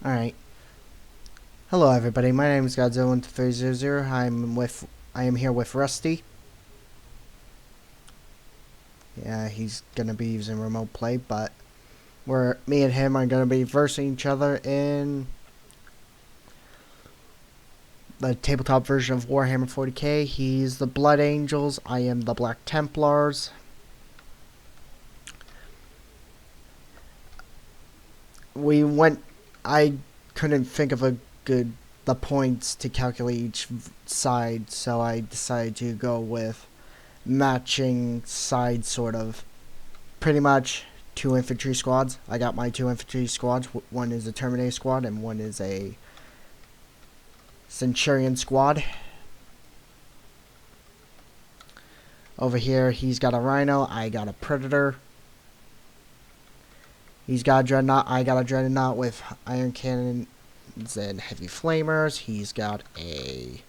Alright. Hello everybody, my name is Godzilla1300. I am here with Rusty. Yeah, he's gonna be using remote play, but me and him are gonna be versing each other in the tabletop version of Warhammer 40k. He's the Blood Angels, I am the Black Templars. I couldn't think of the points to calculate each side, so I decided to go with matching sides, sort of. Pretty much 2 infantry squads. I got my 2 infantry squads. One is a Terminator squad and one is a Centurion squad. Over here, he's got a Rhino. I got a Predator. He's got a Dreadnought. I got a Dreadnought with iron cannons and heavy flamers. He's got a...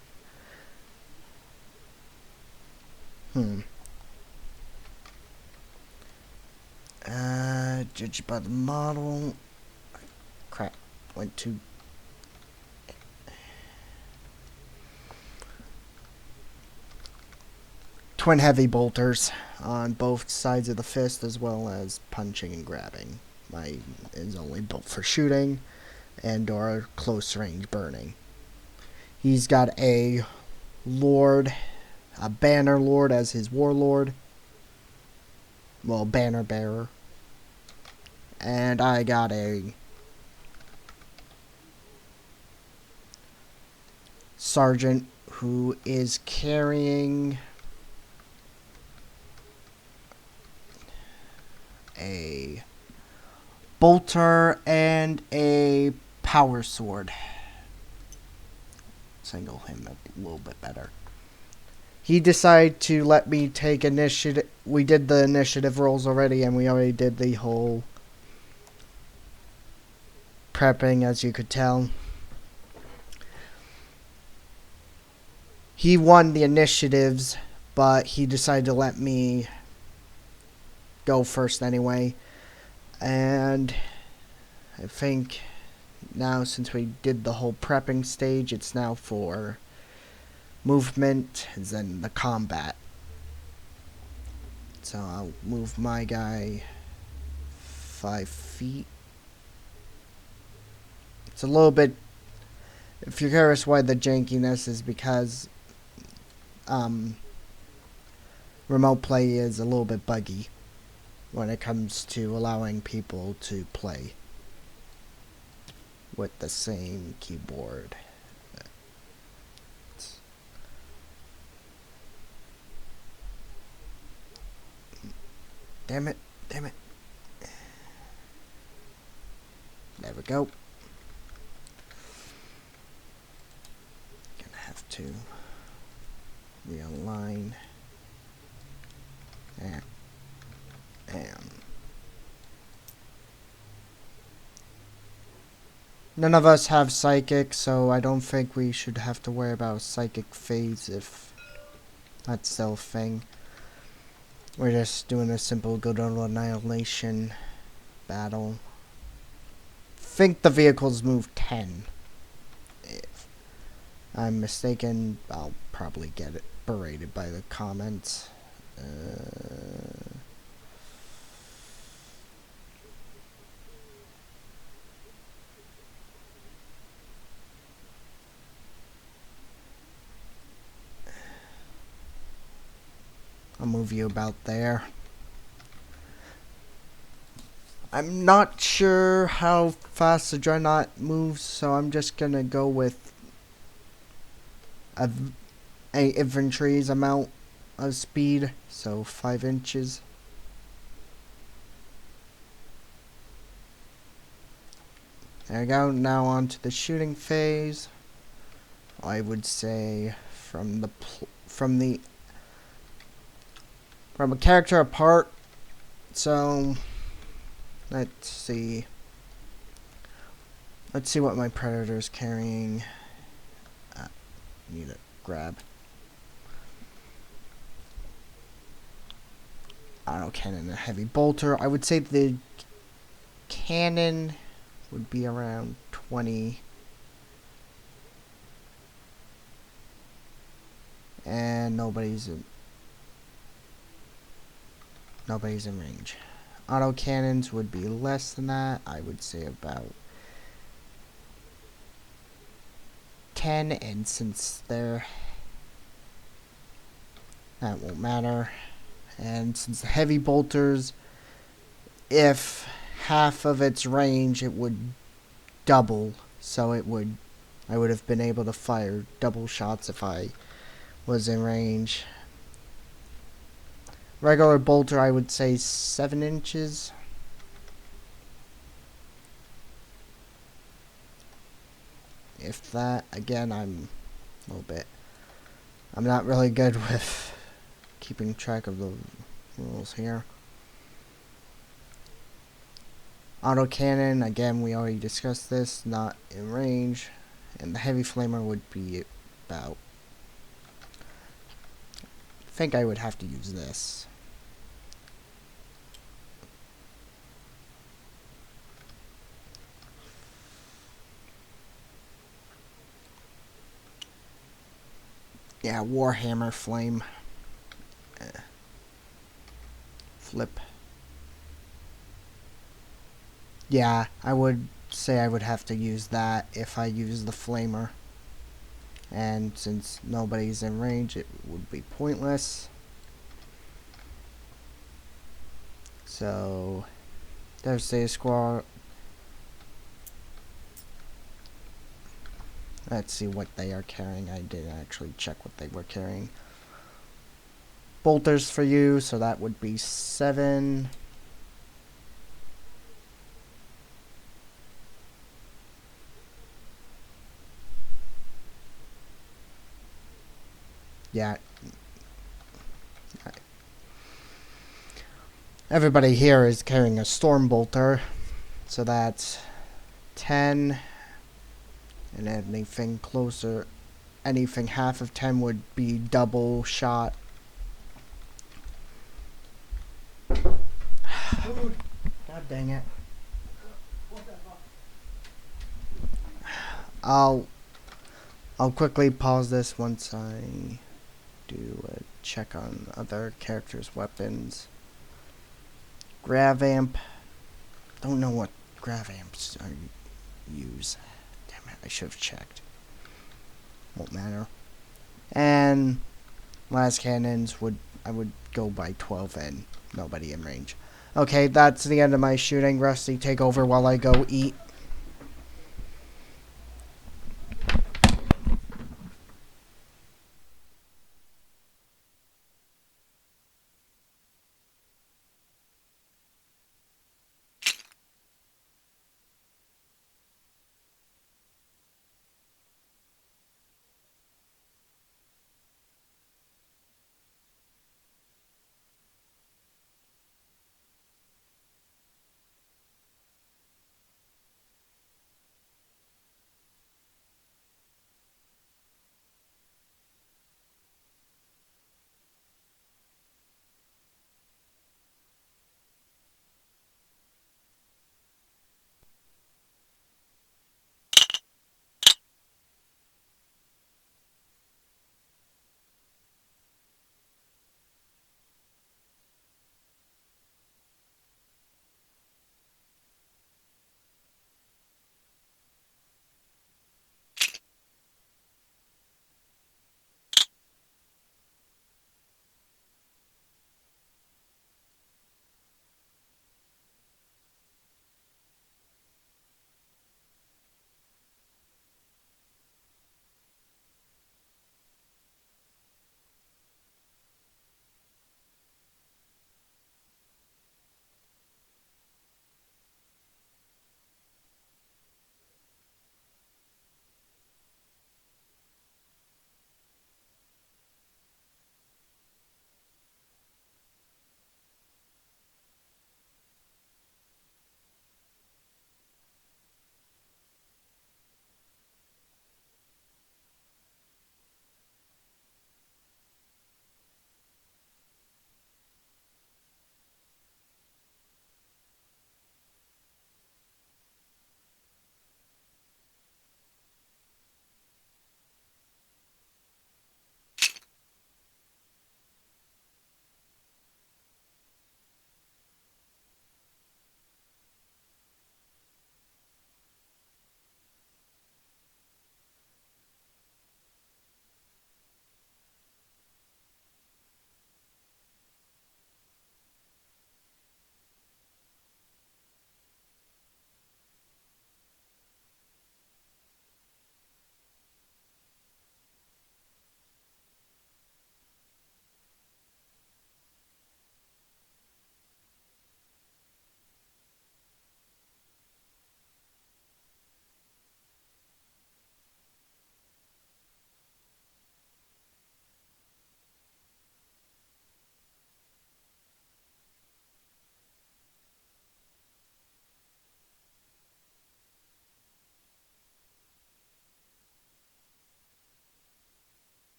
Judged by the model... Crap. Went to... Twin heavy bolters on both sides of the fist, as well as punching and grabbing. Mine is only built for shooting and or close range burning. He's got a Lord, a Banner Lord as his warlord. Well, banner bearer. And I got a sergeant who is carrying a bolter and a power sword. Single him a little bit better. He decided to let me take initiative. We did the initiative rolls already, and we already did the whole prepping, as you could tell. He won the initiatives, but he decided to let me go first anyway. And I think now, since we did the whole prepping stage, it's now for movement and then the combat. So I'll move my guy 5 feet. It's a little bit, if you're curious why the jankiness is, because remote play is a little bit buggy when it comes to allowing people to play with the same keyboard. Damn it. There we go. Gonna have to realign. And none of us have psychic, so I don't think we should have to worry about psychic phase if that's still a thing. We're just doing a simple good old annihilation battle. Think the vehicles move 10. If I'm mistaken, I'll probably get it berated by the comments. I'll move you about there. I'm not sure how fast the Dreadnought moves, so I'm just gonna go with a infantry's amount of speed, so 5 inches. There we go. Now on to the shooting phase. I would say from a character apart. So let's see what my Predator's carrying. Need to grab auto cannon and a heavy bolter. I would say the cannon would be around 20. And nobody's in range. Auto cannons would be less than that. I would say about 10, and since that won't matter. And since the heavy bolters, if half of its range, it would double. So I would have been able to fire double shots if I was in range. Regular bolter, I would say 7 inches. If that, again, I'm not really good with keeping track of the rules here. Autocannon, again, we already discussed this, not in range. And the heavy flamer would be about, I think I would have to use this. Yeah, Warhammer Flame. Flip. Yeah, I would say I would have to use that if I use the flamer. And since nobody's in range, it would be pointless. So, there's the squad. Let's see what they are carrying. I didn't actually check what they were carrying. Bolters for you, so that would be 7. Yeah. Everybody here is carrying a storm bolter, so that's 10. And anything closer, anything half of 10 would be double shot. God dang it. I'll quickly pause this once I do a check on other characters' weapons. Grav amp. Don't know what grav amps are used. Damn it, I should have checked. Won't matter. And last cannons I would go by 12 and nobody in range. Okay, that's the end of my shooting. Rusty, take over while I go eat.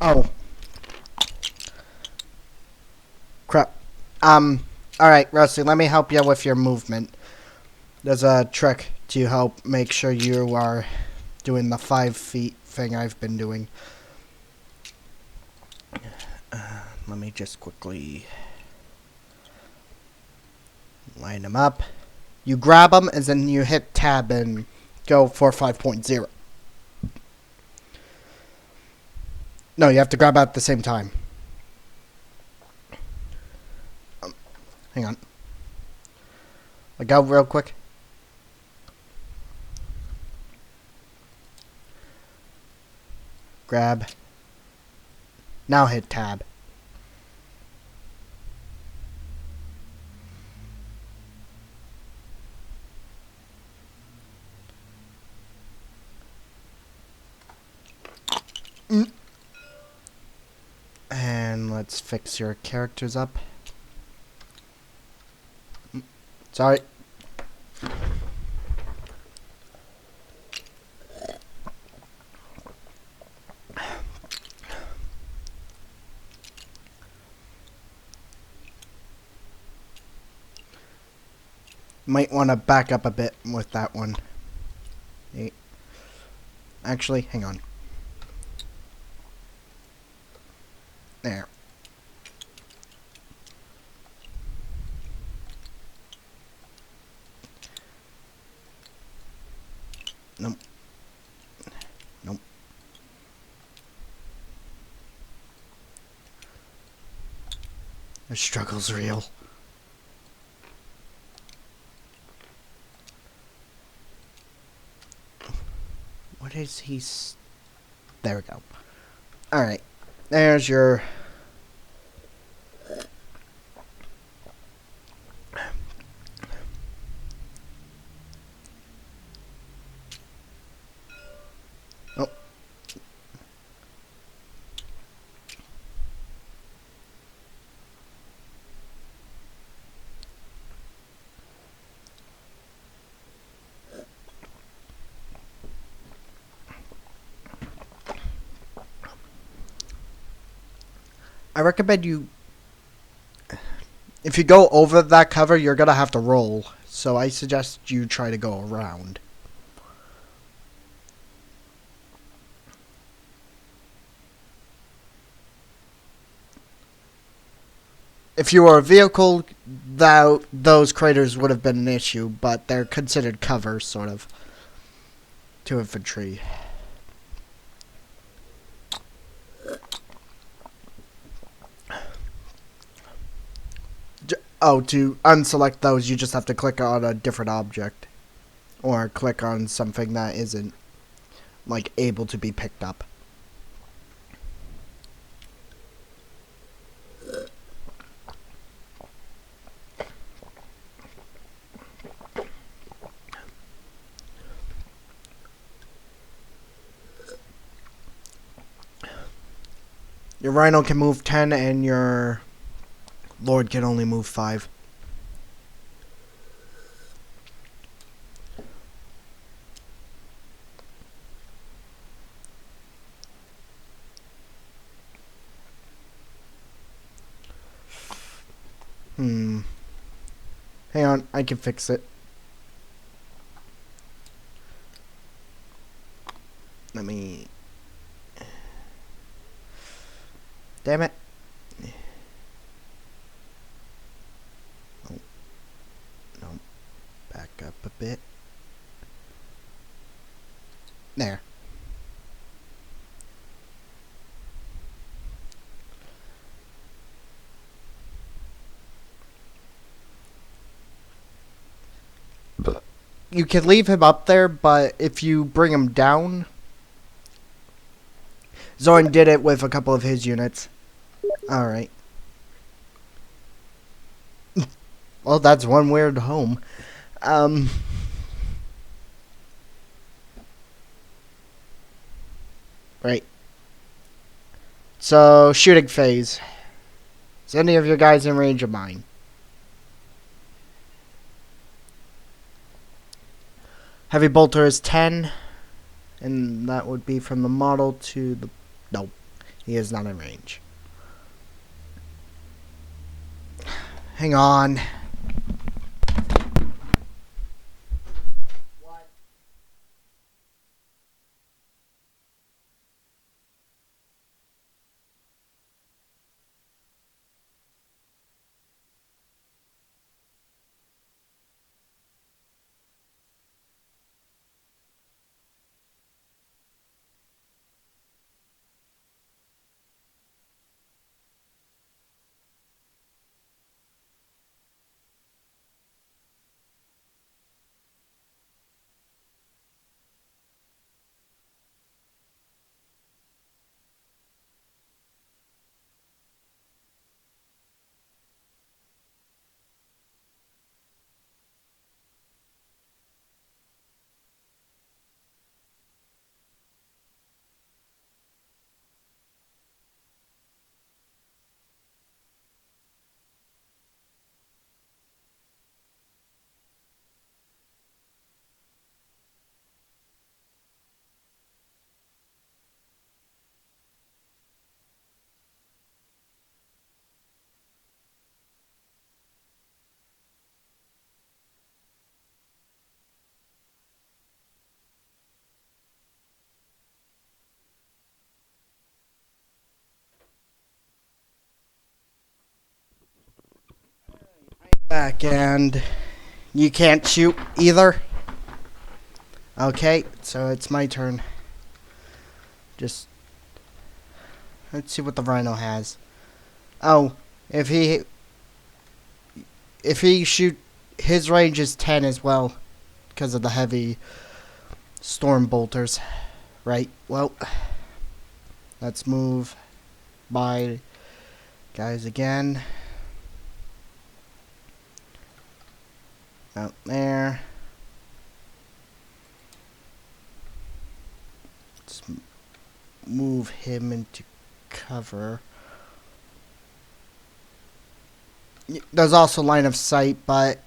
Oh. Crap. Alright, Rusty, let me help you with your movement. There's a trick to help make sure you are doing the 5 feet thing I've been doing. Let me just quickly line them up. You grab them and then you hit tab and go for 5.0. No, you have to grab at the same time. Hang on. Look out real quick. Grab. Now hit tab. And let's fix your characters up. Sorry. Might want to back up a bit with that one. Actually, hang on. There. Nope. Nope. The struggle's real. What is he? There we go. Alright. There's your... Oh. I recommend you... If you go over that cover, you're gonna have to roll. So I suggest you try to go around. If you were a vehicle, those craters would have been an issue, but they're considered cover, sort of, to infantry. Oh, to unselect those, you just have to click on a different object. Or click on something that isn't, like, able to be picked up. Your Rhino can move 10 and your Lord can only move 5. Hang on, I can fix it. Let me... Damn it. Oh. No. Back up a bit. There. You can leave him up there, but if you bring him down... Zorn did it with a couple of his units. Alright. Well, that's one weird home. Right. So, shooting phase. Is any of your guys in range of mine? Heavy bolter is 10. And that would be from the model to the... No. he is not in range. Hang on. Back, and you can't shoot either. Okay, so it's my turn. Just let's see what the rhino has. Oh, if he shoot, his range is 10 as well because of the heavy storm bolters. Right. Well, let's move by guys again. Out there. Let's move him into cover. There's also line of sight, but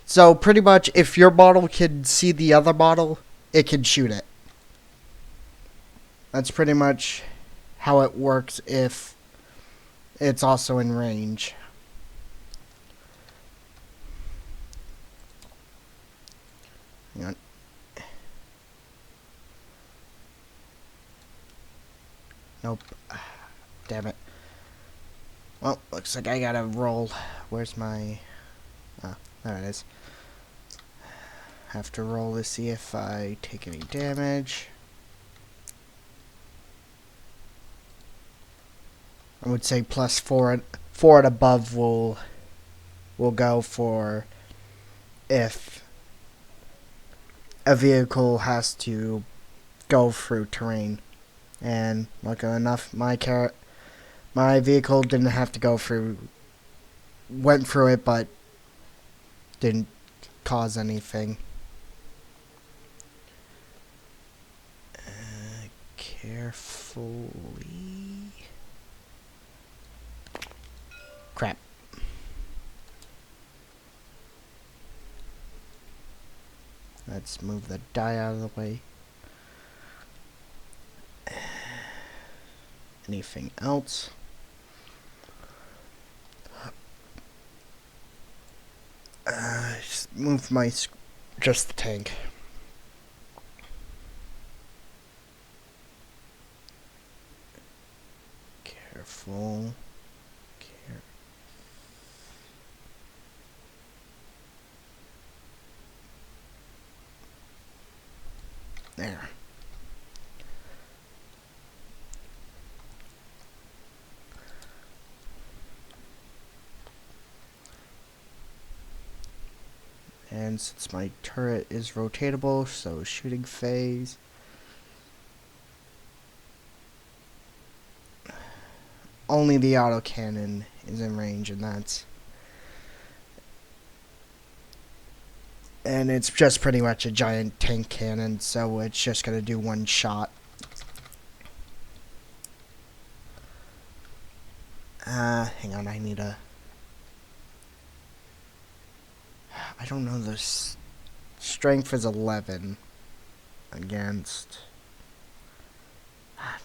so pretty much if your bottle can see the other bottle, it can shoot it. That's pretty much how it works if it's also in range. Hang on. Nope. Damn it. Well, looks like I gotta roll. Where's my... Ah, there it is. Have to roll to see if I take any damage. I would say plus 4 and above will go for if a vehicle has to go through terrain. And luckily enough, my vehicle didn't have to go through, went through it, but didn't cause anything. Carefully. Crap. Let's move the die out of the way. Anything else? Just move my just the tank. Careful. There. And since my turret is rotatable, so shooting phase. Only the autocannon is in range, and it's just pretty much a giant tank cannon, so it's just gonna do one shot. Hang on, I need a... I don't know, the strength is 11 against...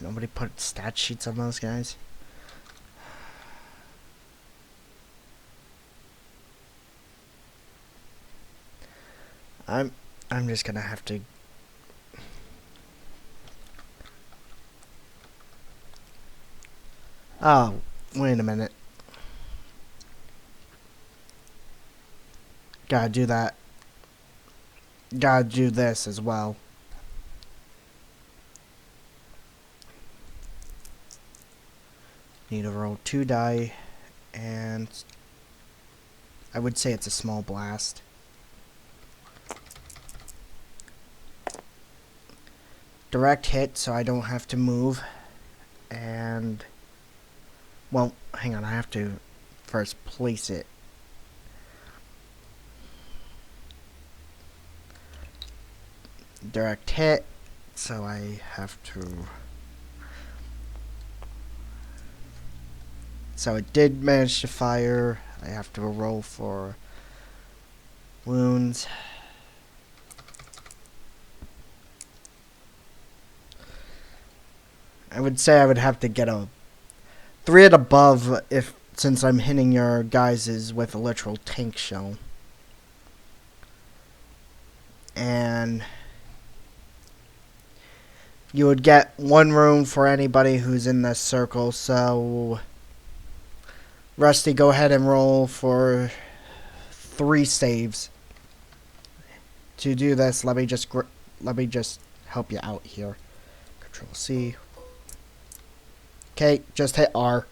Nobody put stat sheets on those guys. I'm just gonna have to. Oh, wait a minute. Gotta do that. Gotta do this as well. Need to roll 2 die, and I would say it's a small blast. Direct hit, so I don't have to move. And, well, hang on, I have to first place it. Direct hit, so I have to. So it did manage to fire. I have to roll for wounds. I would say I would have to get a 3 and above since I'm hitting your guys' with a literal tank shell. And you would get 1 room for anybody who's in this circle, so Rusty, go ahead and roll for 3 saves. To do this, let me just help you out here. Control C. Okay, just hit R.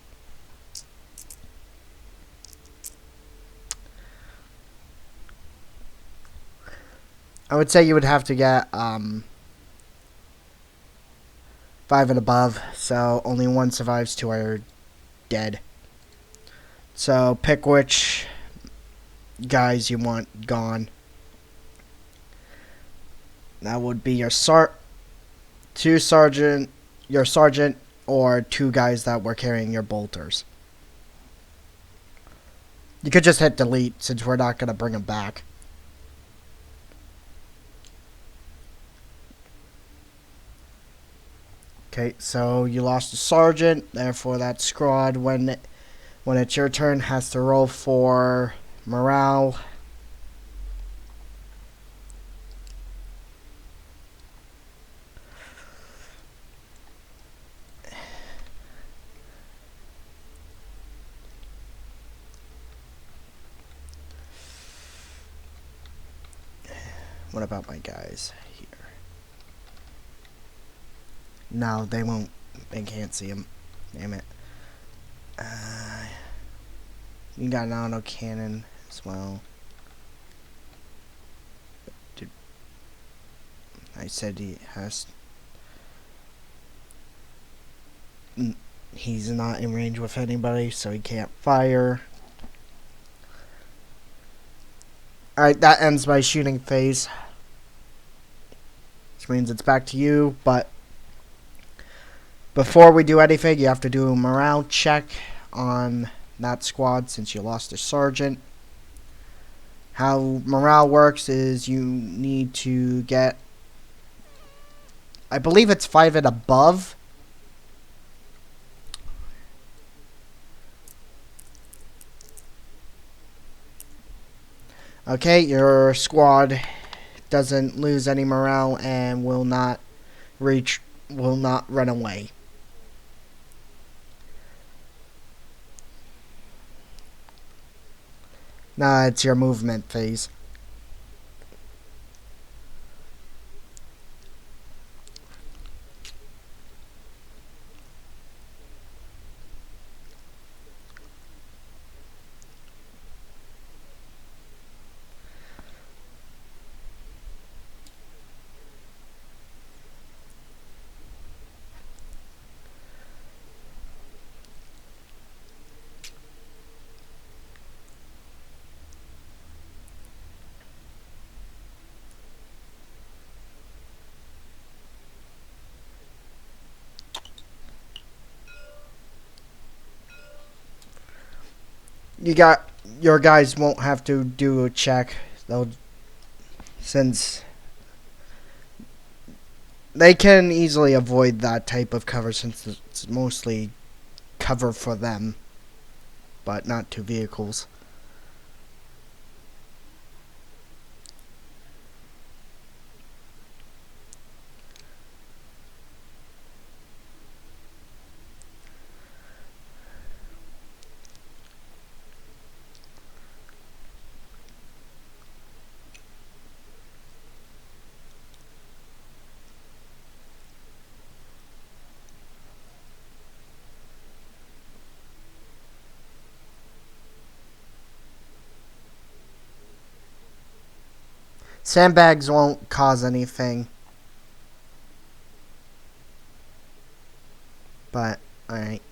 I would say you would have to get 5 and above, so only 1 survives, 2 are dead. So pick which guys you want gone. That would be your sergeant, or 2 guys that were carrying your bolters. You could just hit delete since we're not going to bring them back. Okay, so you lost a sergeant, therefore that squad, when it's your turn, has to roll for morale. What about my guys here? No, they won't. They can't see them. Damn it. You got an auto cannon as well. Dude, I said he has. He's not in range with anybody, so he can't fire. Alright, that ends my shooting phase. Which means it's back to you, but before we do anything, you have to do a morale check on that squad since you lost a sergeant. How morale works is you need to get, I believe it's 5 and above. Okay, your squad doesn't lose any morale and will not run away. Now it's your movement phase. Your guys won't have to do a check. They'll, since They can easily avoid that type of cover since it's mostly cover for them, but not to vehicles. Sandbags won't cause anything. But, alright.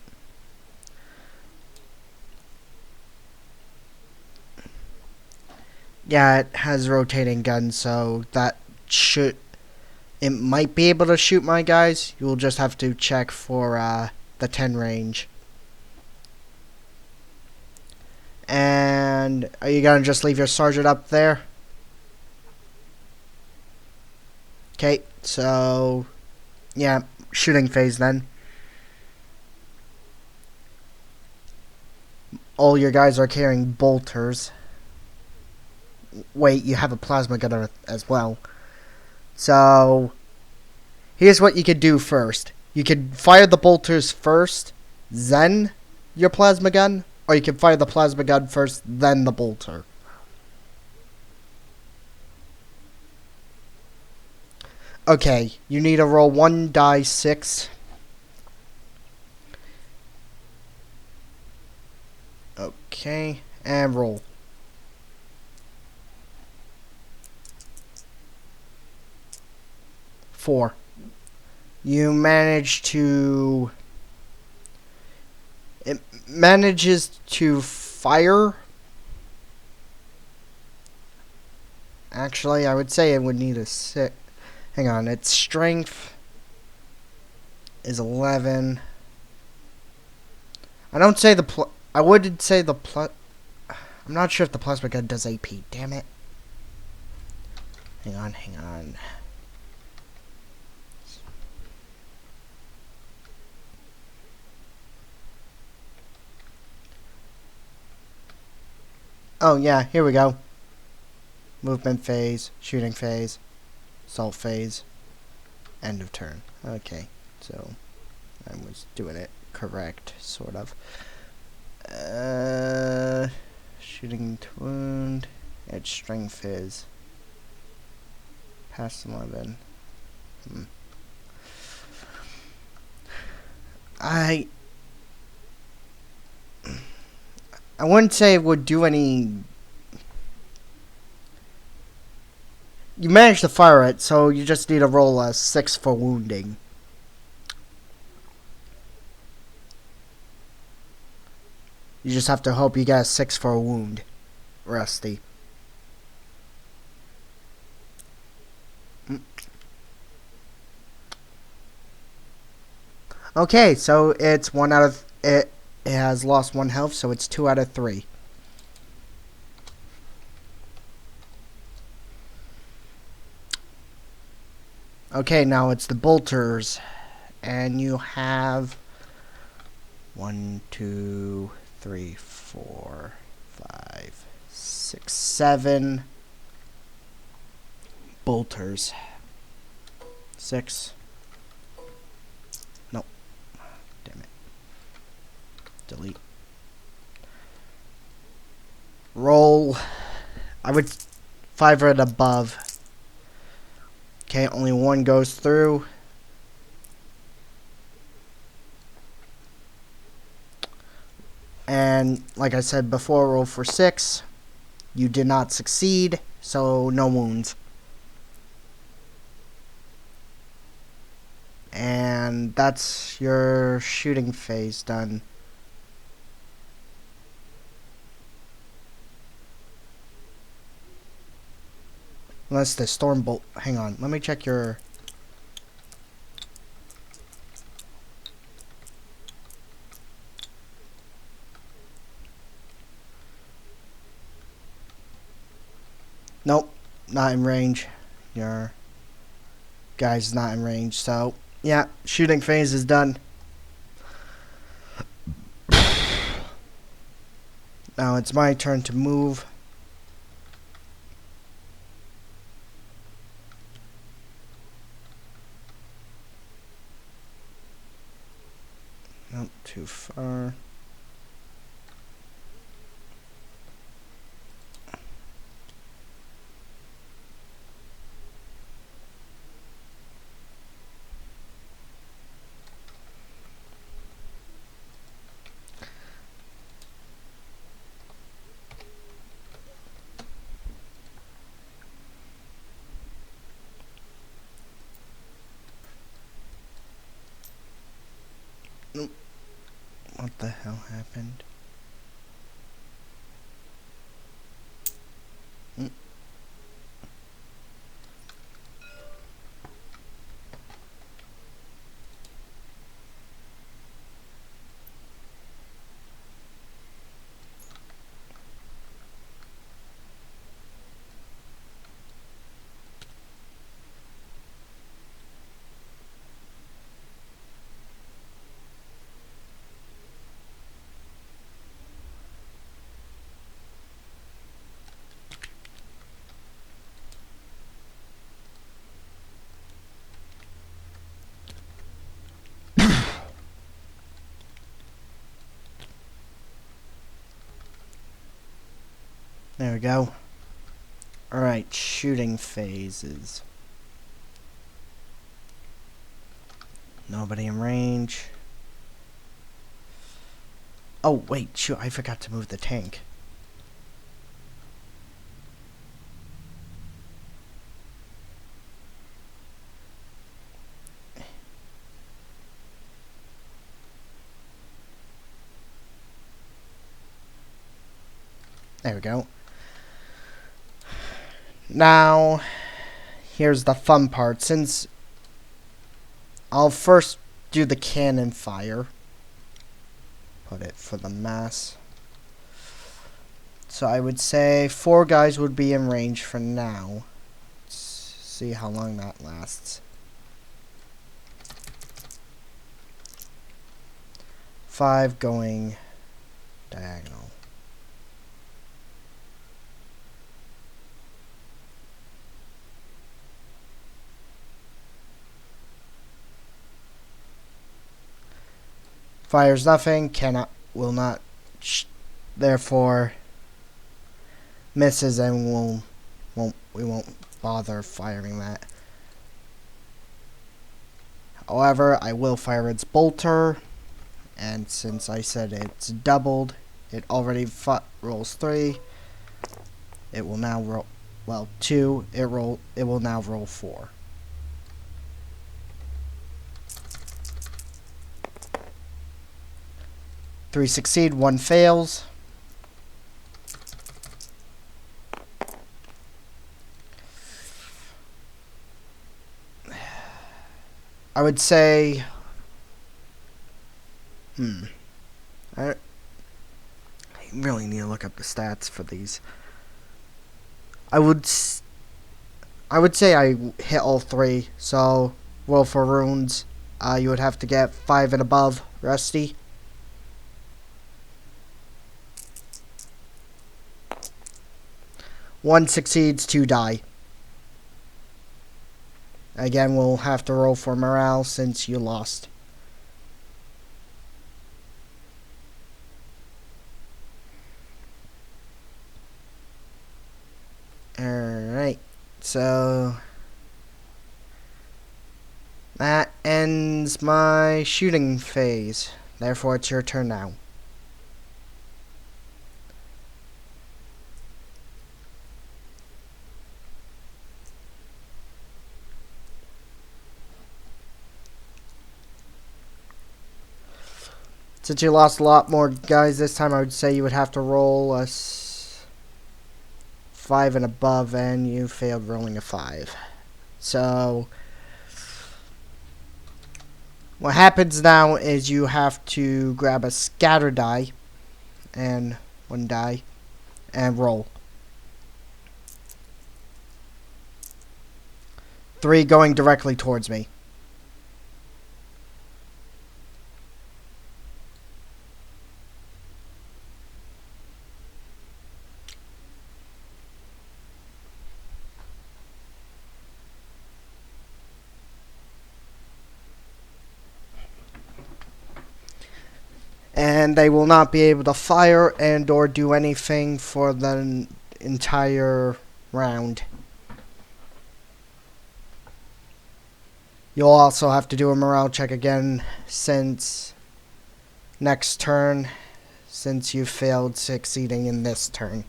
Yeah, it has rotating guns, so that should... It might be able to shoot my guys. You'll just have to check for the 10 range. And are you gonna just leave your sergeant up there? Okay, so... Yeah, shooting phase then. All your guys are carrying bolters. Wait, you have a plasma gunner as well. So, here's what you could do first. You could fire the bolters first, then your plasma gun, or you can fire the plasma gun first, then the bolter. Okay, you need to roll 1 die 6. Okay, and roll. 4. You manage to... It manages to fire. Actually, I would say it would need a 6. Hang on, its strength is 11. I don't say the I would say the I'm not sure if the plasma gun does AP. Damn it. Hang on. Oh yeah, here we go. Movement phase, shooting phase, assault phase, end of turn. Okay, so I was doing it correct, sort of. Shooting to wound. Its strength is past 11. I wouldn't say it would do any. You managed to fire it, so you just need to roll a 6 for wounding. You just have to hope you get a 6 for a wound, Rusty. Okay, so it's 1 out of... It has lost 1 health, so it's 2 out of 3. Okay, now it's the bolters. And you have 1, 2, 3, 4, 5, 6, 7 bolters. 6. Nope. Damn it. Delete. Roll. I would 5 and above. Okay, only 1 goes through. And like I said before, roll for 6. You did not succeed, so no wounds. And that's your shooting phase done. Unless the storm bolt... Hang on, let me check your... Nope, not in range. You're... guy's not in range. So, yeah, shooting phase is done. Now it's my turn to move. Not too far. What the hell happened? There we go. Alright, shooting phases. Nobody in range. Oh, wait, shoot, I forgot to move the tank. There we go. Now, here's the fun part. Since I'll first do the cannon fire. Put it for the mass. So I would say 4 guys would be in range for now. Let's see how long that lasts. 5 going diagonal. Fires nothing, cannot, will not, therefore misses, and we won't bother firing that. However, I will fire its bolter, and since I said it's doubled, it already rolls 3. It will now roll, well, 2. It will now roll 4. Three succeed, 1 fails. I would say, I really need to look up the stats for these. I would say I hit all 3. So roll for runes. You would have to get 5 and above, Rusty. One succeeds, 2 die. Again, we'll have to roll for morale since you lost. Alright, so that ends my shooting phase. Therefore, it's your turn now. Since you lost a lot more guys this time, I would say you would have to roll a 5 and above, and you failed rolling a 5. So what happens now is you have to grab a scatter die and 1 die and roll. 3 going directly towards me. And they will not be able to fire and or do anything for the entire round. You'll also have to do a morale check again since next turn, since you failed succeeding in this turn.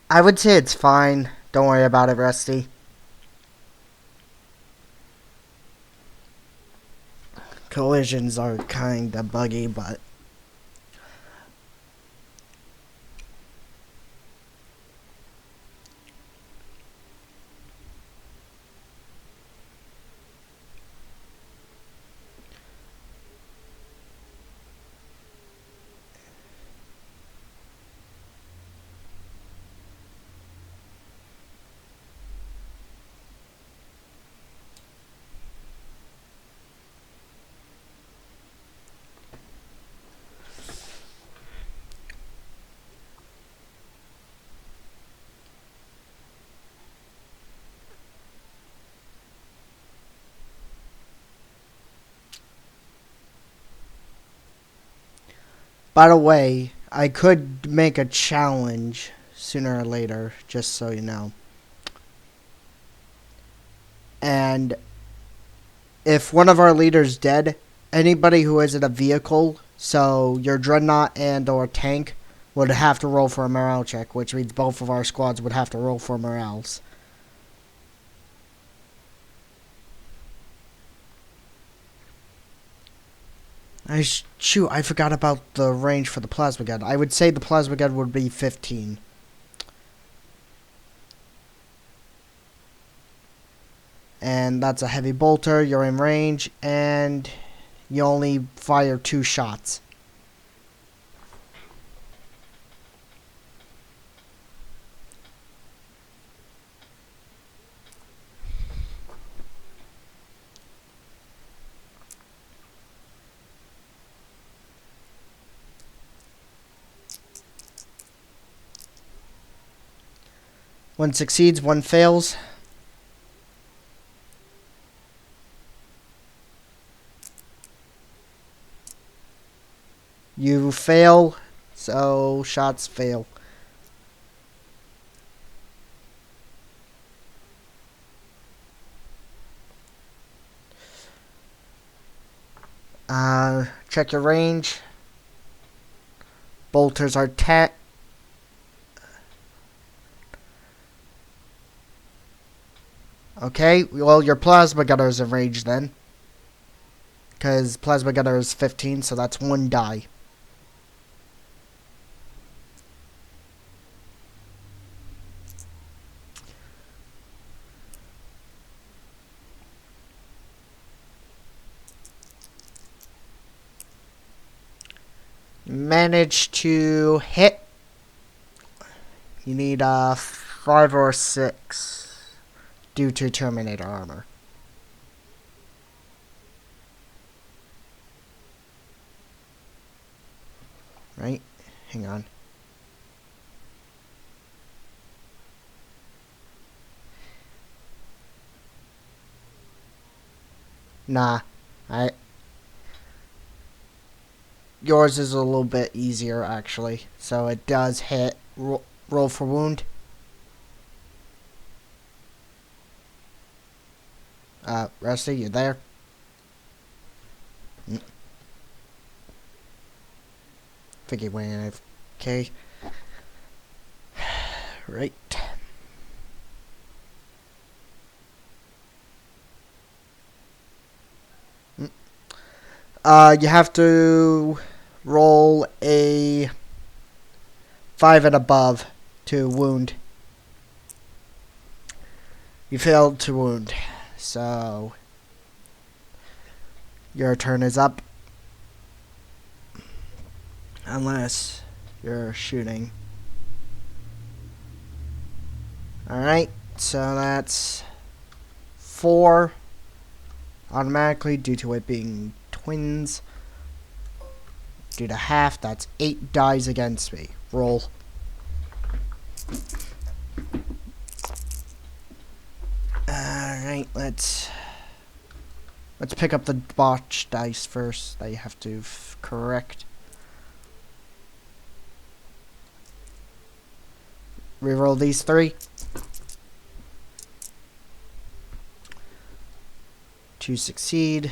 I would say it's fine. Don't worry about it, Rusty. Collisions are kinda buggy, but by the way, I could make a challenge sooner or later, just so you know. And if one of our leaders dead, anybody who is in a vehicle, so your dreadnought and or tank, would have to roll for a morale check, which means both of our squads would have to roll for morales. Shoot, I forgot about the range for the plasma gun. I would say the plasma gun would be 15. And that's a heavy bolter, you're in range, and you only fire 2 shots. One succeeds, one fails. You fail, so shots fail. Check your range. Bolters are 10. Okay, well, your plasma gunner is in range then. Because plasma gunner is 15, so that's 1 die. Managed to hit. You need 5 or 6 due to Terminator armor. Right? Hang on. Nah. Yours is a little bit easier, actually. So it does hit. Roll for wound. Rusty, you there? Think he went AFK. Right. You have to roll a 5 and above to wound. You failed to wound, so your turn is up. Unless you're shooting. Alright, so that's 4 automatically due to it being twins. Due to half, that's 8 dies against me. Roll. Alright, let's pick up the botch dice first that you have to correct. Reroll these 3. 2 succeed.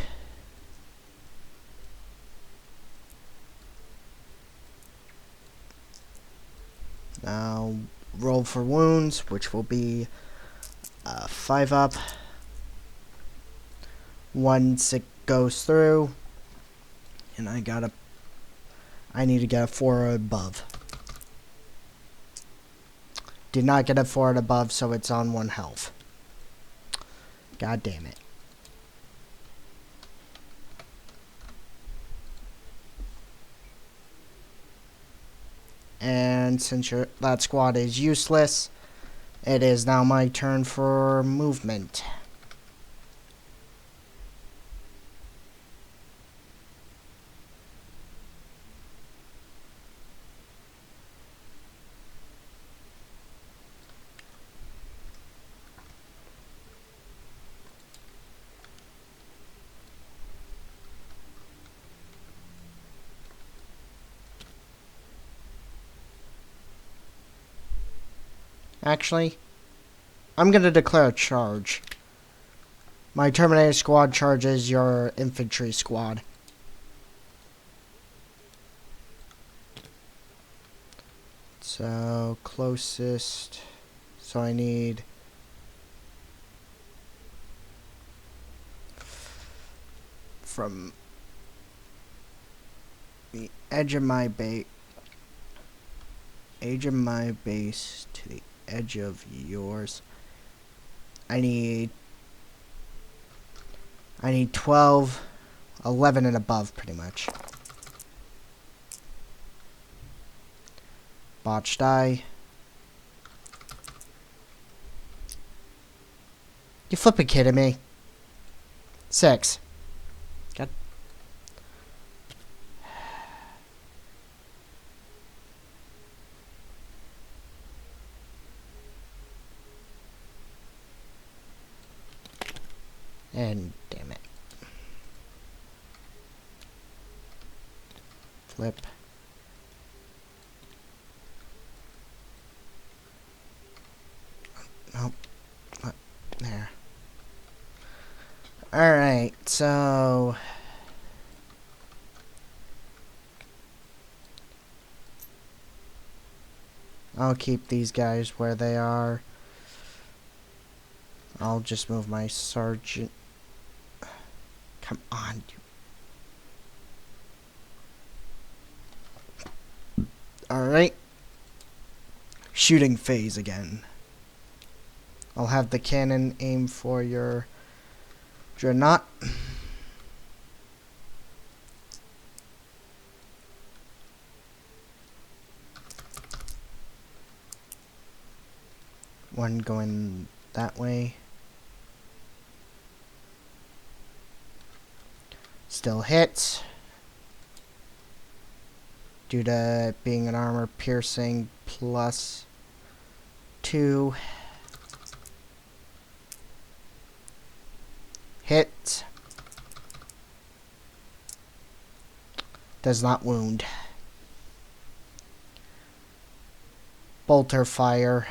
Now roll for wounds, which will be 5 up. 1 sick goes through, and I need to get a 4 or above. Did not get a 4 and above, so it's on 1 health. God damn it. And since that squad is useless, it is now my turn for movement. Actually, I'm going to declare a charge. My Terminator squad charges your infantry squad. So, closest. So I need from the edge of my base to the edge of yours. I need 12, 11 and above, pretty much. Botch die. You flipping kidding me? 6. God. And damn it. Flip. Nope. There. Alright, so I'll keep these guys where they are. I'll just move my sergeant. Come on. Alright. Shooting phase again. I'll have the cannon aim for your dreadnought. One going that way. Still hits. Due to it being an armor piercing plus 2. Hit. Does not wound. Bolter fire.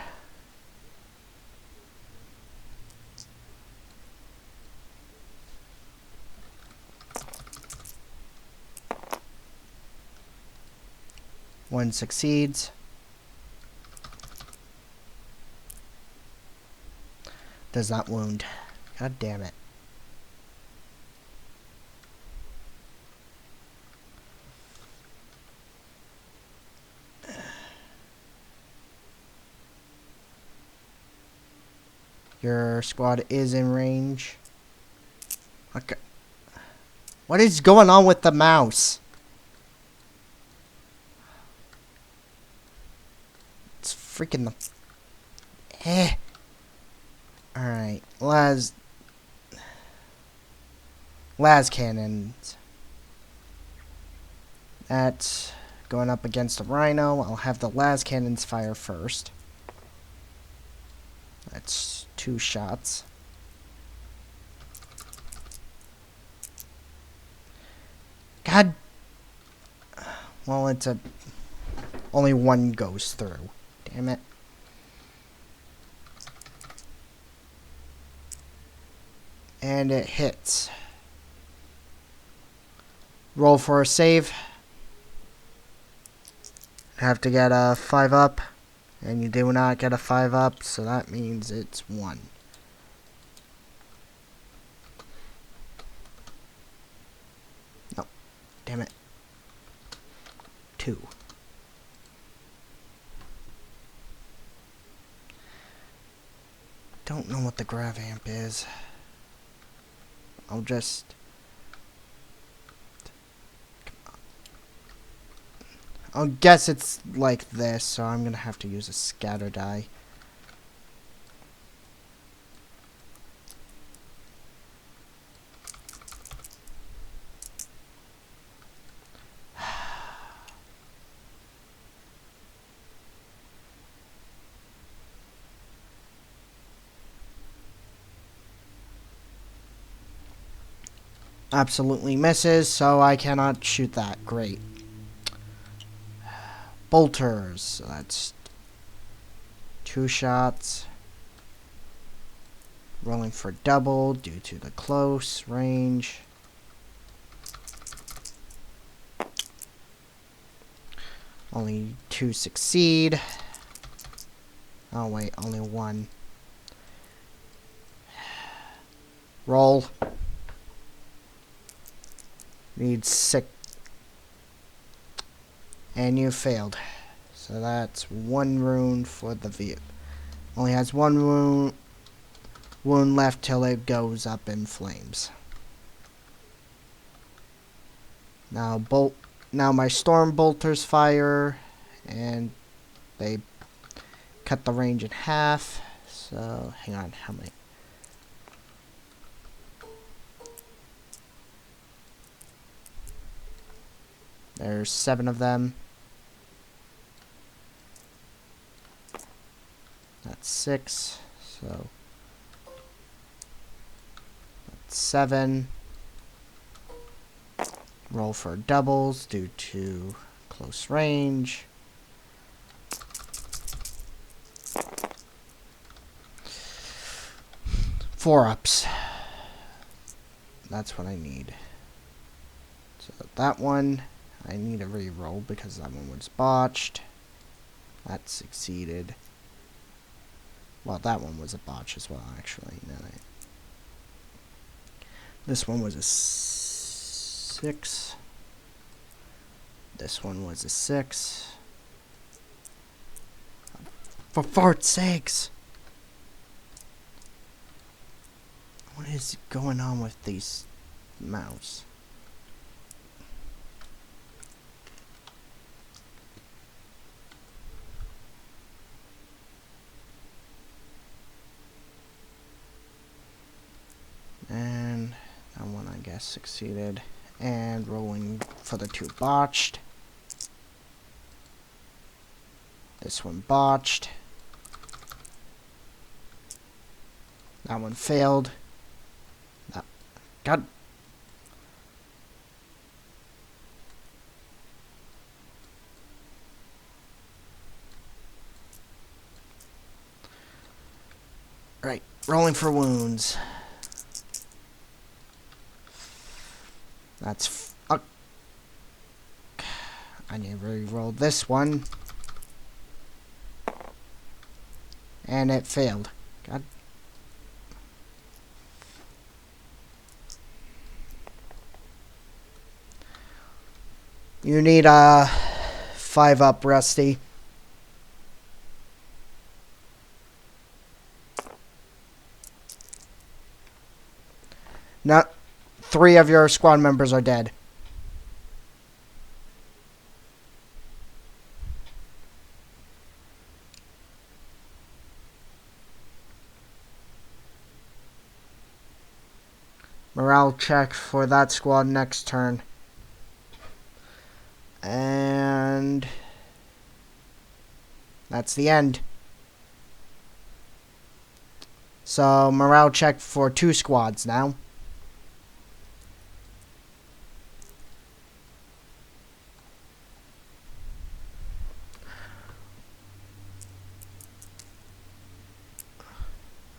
One succeeds. Does not wound. God damn it. Your squad is in range. Okay. What is going on with the mouse? It's freaking the... Alright. Las cannons. That's going up against a rhino. I'll have the las cannons fire first. That's 2 shots. God. Well, it's a... Only one goes through. Damn it. And it hits. Roll for a save. Have to get a 5 up. And you do not get a 5 up, so that means it's 1. No. Damn it. 2. Don't know what the grav amp is. I'll just... I'll guess it's like this, so I'm gonna have to use a scatter die. Absolutely misses, so I cannot shoot that. Great. Bolters. So that's 2 shots. Rolling for double due to the close range. Only 2 succeed. Oh wait, only 1. Roll. Need 6. And you failed. So that's 1 rune for the view. Only has 1 wound left till it goes up in flames. Now my storm bolters fire, and they cut the range in half. So hang on, how many? There's 7 of them. That's 6. So that's 7. Roll for doubles due to close range. Four ups. That's what I need. So that one, I need a re-roll because that one was botched. That succeeded. Well, that one was a botch as well, actually. No, this one was a 6. This one was a 6. For fart's sakes! What is going on with these mouse? And that one, I guess, succeeded. And rolling for the 2 botched. This one botched. That one failed. God. Right, rolling for wounds. That's I need to re-roll this one. And it failed. God. You need a 5 up, Rusty. Not 3 of your squad members are dead. Morale check for that squad next turn. And that's the end. So morale check for 2 squads now.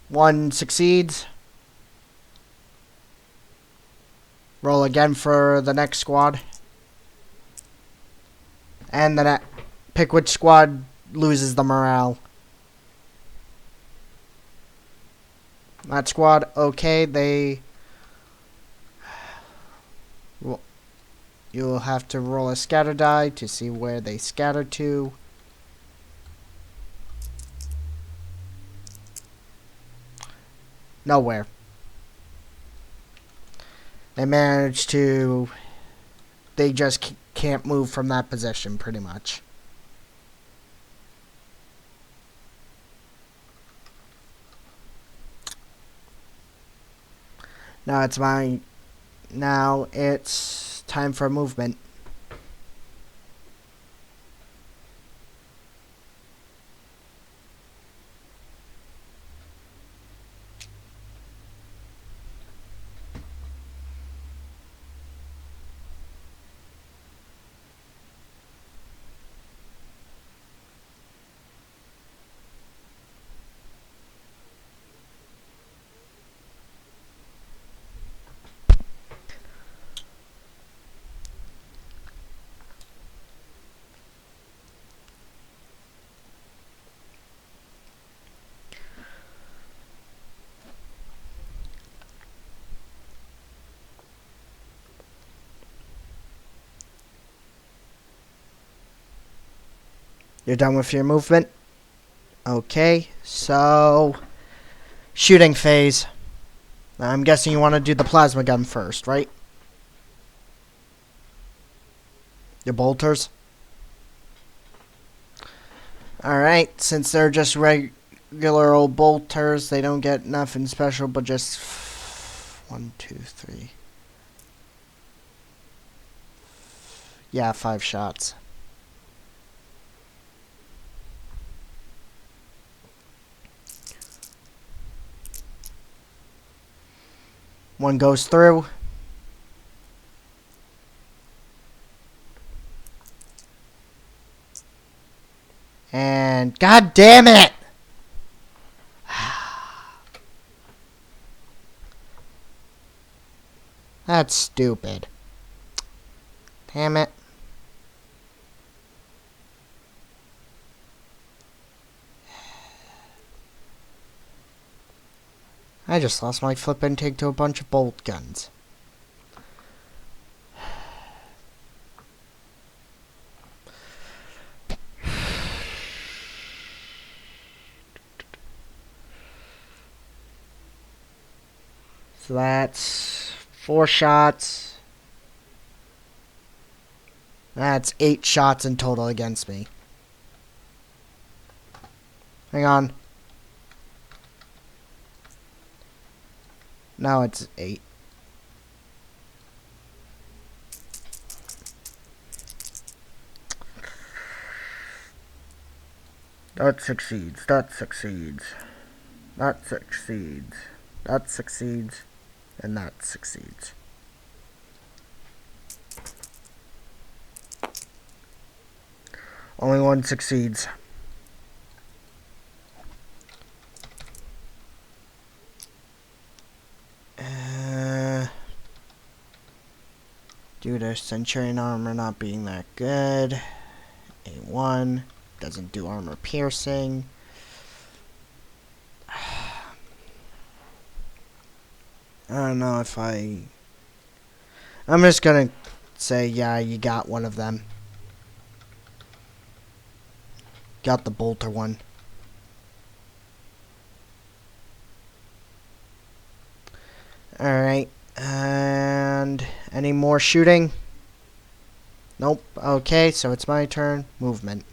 One succeeds. Roll again for the next squad. And then pick which squad loses the morale. That squad, okay, you'll have to roll a scatter die to see where they scatter to. Nowhere. They just can't move from that position, pretty much. Now it's time for movement. You're done with your movement? Okay, so shooting phase. I'm guessing you want to do the plasma gun first, right? Your bolters? Alright, since they're just regular old bolters, they don't get nothing special, but just 1, 2, 3. Yeah, 5 shots. One goes through. And god damn it! That's stupid. Damn it. I just lost my flippin' TIG to a bunch of bolt guns. So that's 4 shots. That's 8 shots in total against me. Hang on. Now it's 8. That succeeds. That succeeds. That succeeds. That succeeds. And that succeeds. Only one succeeds. Due to Centurion armor not being that good, A1 doesn't do armor piercing. I don't know if I'm just gonna say, yeah, you got one of them. Got the bolter one. Alright, And any more shooting? Nope. Okay, so it's my turn. Movement.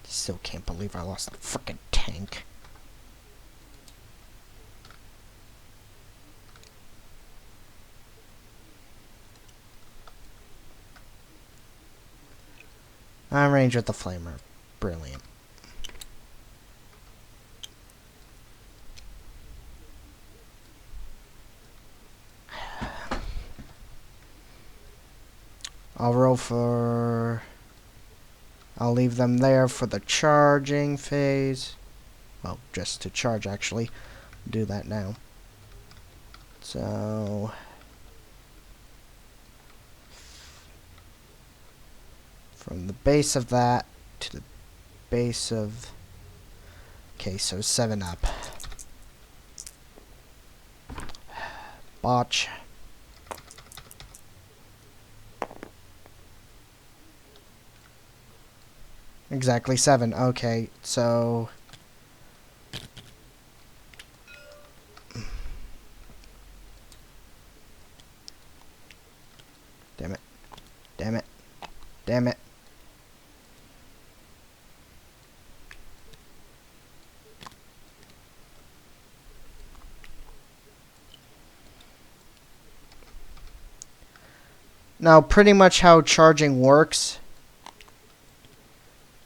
Still can't believe I lost the frickin' tank. I'm range with the flamer. Brilliant. I'll roll for... I'll leave them there for the charging phase. Well, just to charge, actually. Do that now. So... from the base of that to the base of... Okay, so 7 up. Botch. Exactly 7. Okay, so... damn it. Damn it. Damn it. Now, pretty much how charging works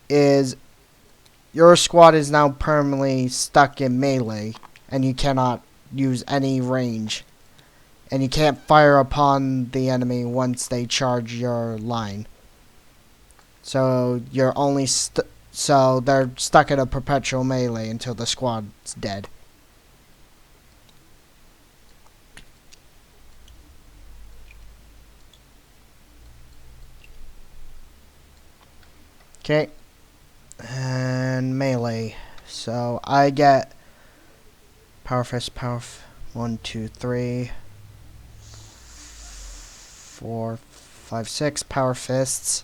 is your squad is now permanently stuck in melee, and you cannot use any range. And you can't fire upon the enemy once they charge your line. So you're only so they're stuck in a perpetual melee until the squad's dead. Okay. And melee. So I get power fist, 1, 2, 3, 4, 5, 6 power fists.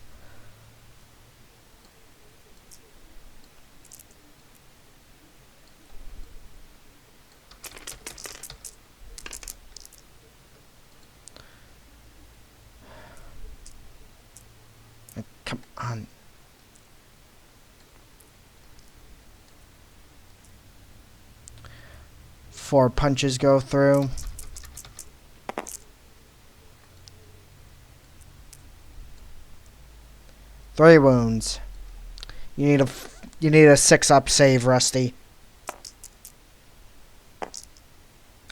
Come on. Four punches go through. Three wounds. You need a 6-up save, Rusty.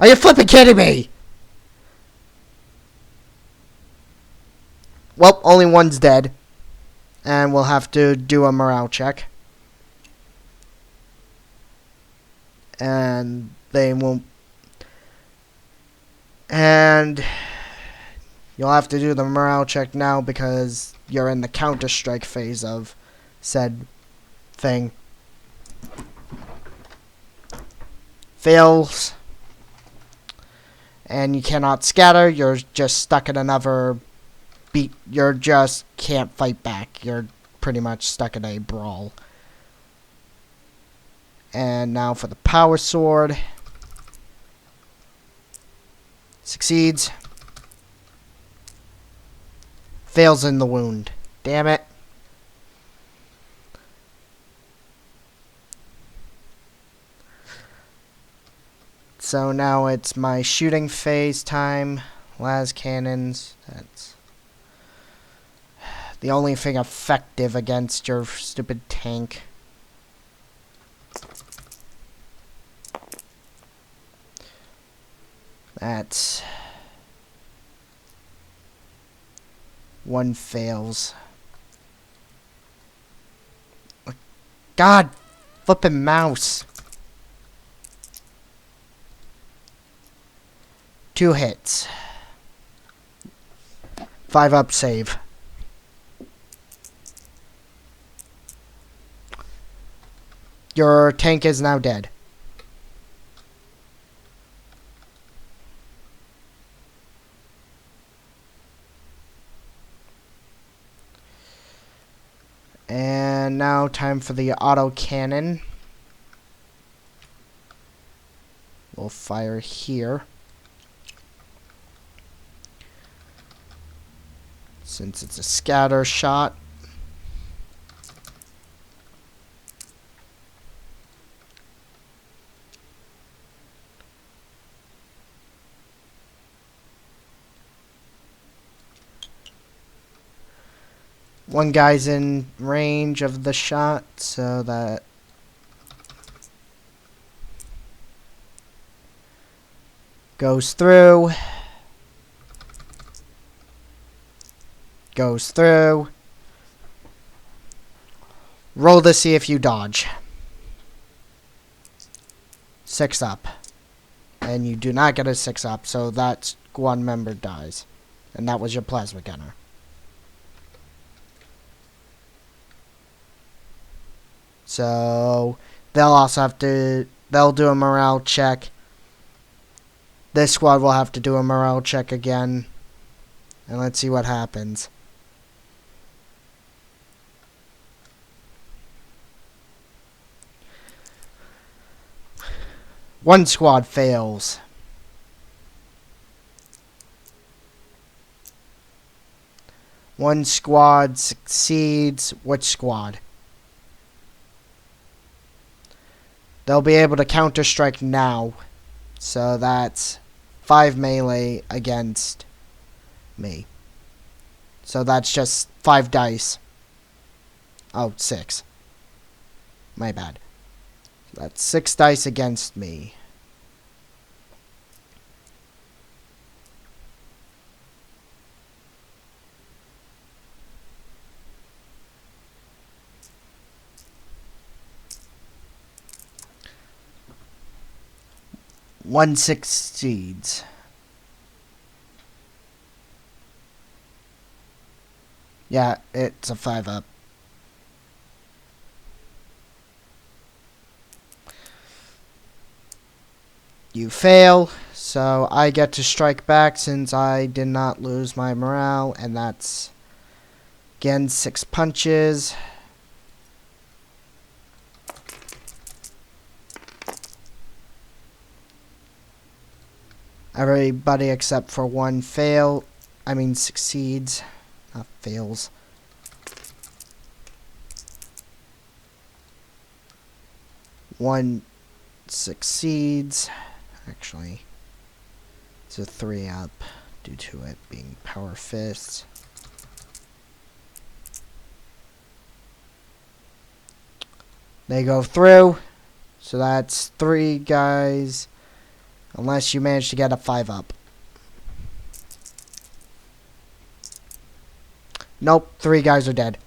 Are you flipping kidding me? Well, only one's dead. And we'll have to do a morale check. And they won't... and... you'll have to do the morale check now because you're in the Counter-Strike phase of said thing. Fails. And you cannot scatter. You're just stuck in another beat. You're just can't fight back. You're pretty much stuck in a brawl. And now for the power sword. Succeeds. Fails in the wound. Damn it. So now it's my shooting phase time. Las cannons. That's the only thing effective against your stupid tank. That's... one fails. God, flippin' mouse. 2 hits. 5-up save. Your tank is now dead. And now now time for the auto cannon. We'll fire here. Since it's a scatter shot. One guy's in range of the shot, so that goes through. Goes through. Roll to see if you dodge. 6 up. And you do not get a 6 up, so that squad member dies. And that was your plasma gunner. So they'll also have to, they'll do a morale check. This squad will have to do a morale check again. And let's see what happens. One squad fails. One squad succeeds. Which squad? They'll be able to counter-strike now. So that's 5 melee against me. So that's just 5 dice. Oh, 6. My bad. That's 6 dice against me. One succeeds. Yeah, it's a 5 up. You fail, so I get to strike back since I did not lose my morale, and that's, again, 6 punches. Everybody except for one succeeds, not fails. One succeeds. Actually, it's a 3 up due to it being power fists. They go through, so that's 3 guys, unless you manage to get a 5 up. Nope, 3 guys are dead.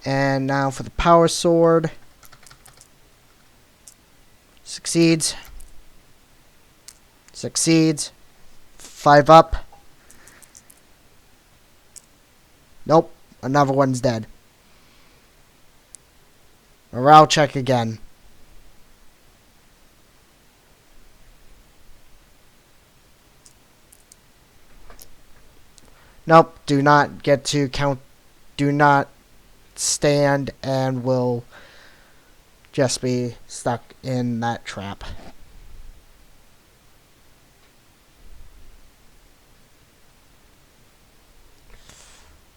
And now for the power sword. Succeeds. Succeeds. 5 up. Nope, another one's dead. Morale check again. Nope, do not get to count. Do not stand and will just be stuck in that trap.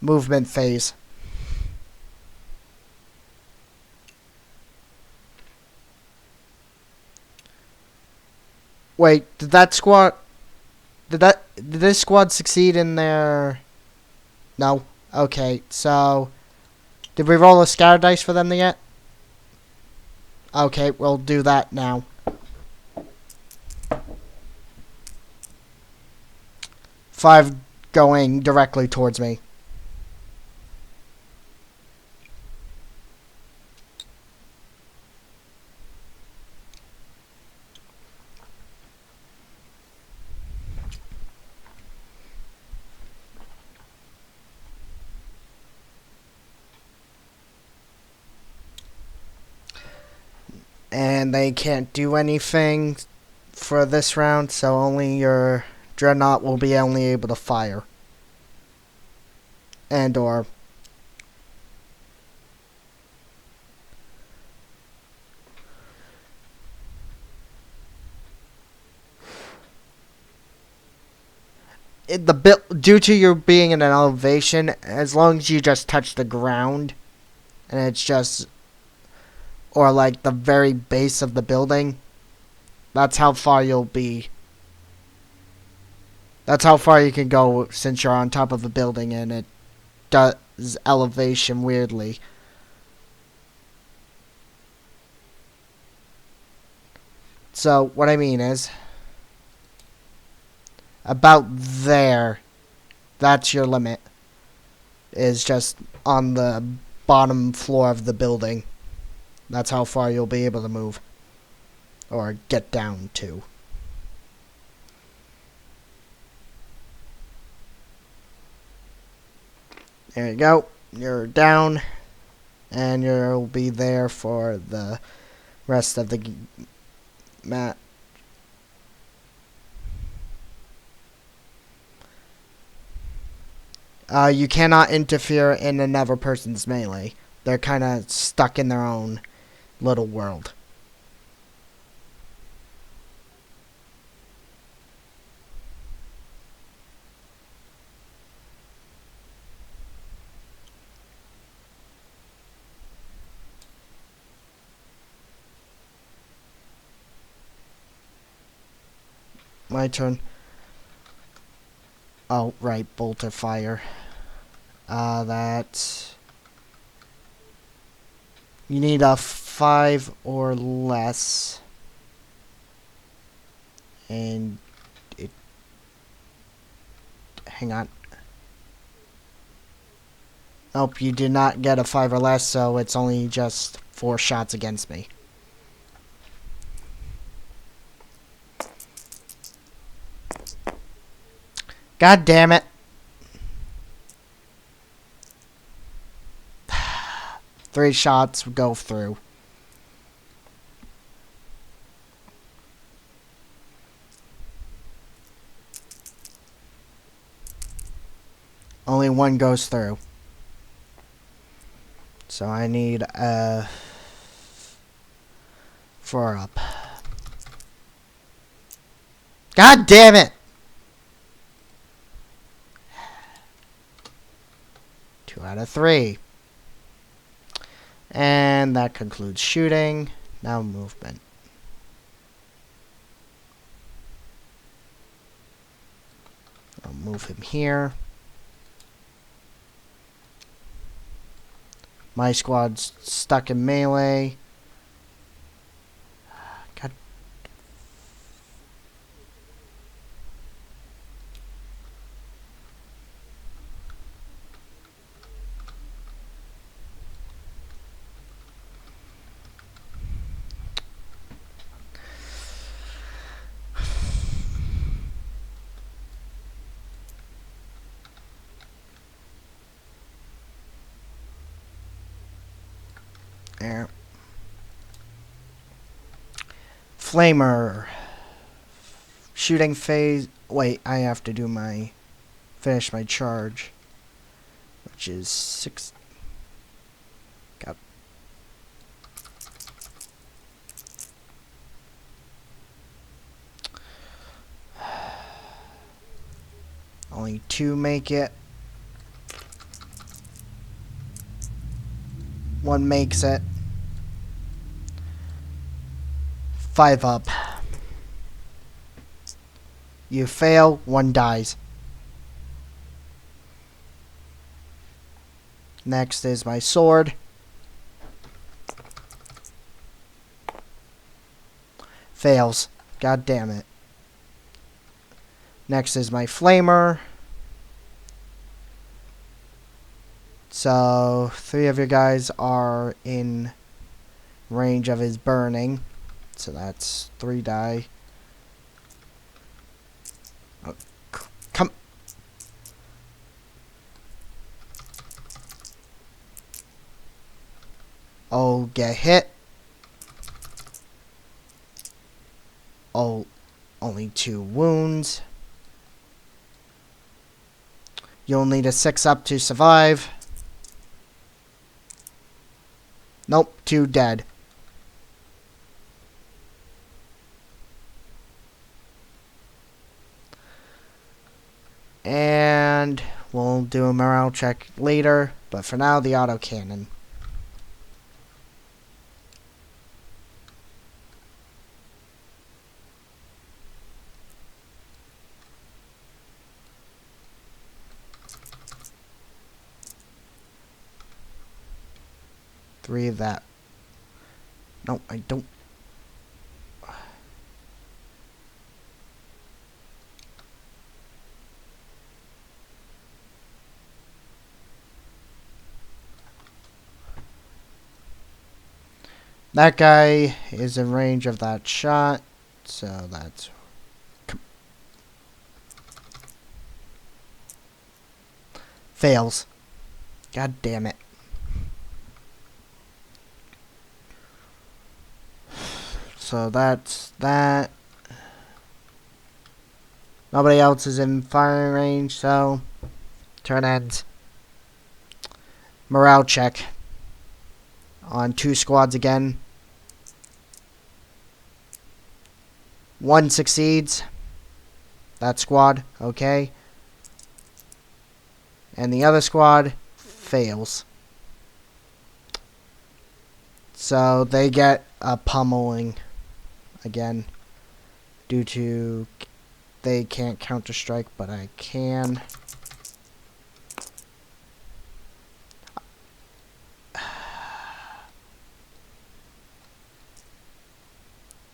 Movement phase. Wait, did that squad... Did this squad succeed in their... No? Okay, so... Did we roll a scatter dice for them yet? Okay, we'll do that now. Five going directly towards me. And they can't do anything for this round, so only your dreadnought will be only able to fire. And or due to you being in an elevation, as long as you just touch the ground, and it's just, or like the very base of the building, that's how far you'll be. That's how far you can go since you're on top of a building and it does elevation weirdly. So what I mean is, about there, that's your limit. Is just on the bottom floor of the building. That's how far you'll be able to move. Or get down to. There you go. You're down. And you'll be there for the rest of the map. You cannot interfere in another person's melee. They're kind of stuck in their own little world. My turn. Oh, right, bolter fire. That... You need a 5 or less. And it... Hang on. Nope, you did not get a 5 or less, so it's only just 4 shots against me. God damn it. 3 shots go through. Only 1 goes through. So I need a 4 up. God damn it! 2 out of 3. And that concludes shooting. Now movement. I'll move him here. My squad's stuck in melee. God. There. Flamer. Shooting phase. Wait, I have to do my... Finish my charge. Which is 6... God. Only 2 make it. 1 makes it. 5 up. You fail, 1 dies. Next is my sword. Fails. God damn it. Next is my flamer. So 3 of your guys are in range of his burning. So that's 3 die. Oh, come. Oh, get hit. Oh, 2 wounds. You'll need a 6 up to survive. Nope, 2 dead. And we'll do a morale check later, but for now, the autocannon. Three of that. No, I don't. That guy is in range of that shot, so that's... Fails. God damn it. So that's that. Nobody else is in firing range, so turn ends. Morale check on 2 squads again. 1 succeeds. That squad, okay. And the other squad fails. So they get a pummeling again due to they can't counter-strike, but I can.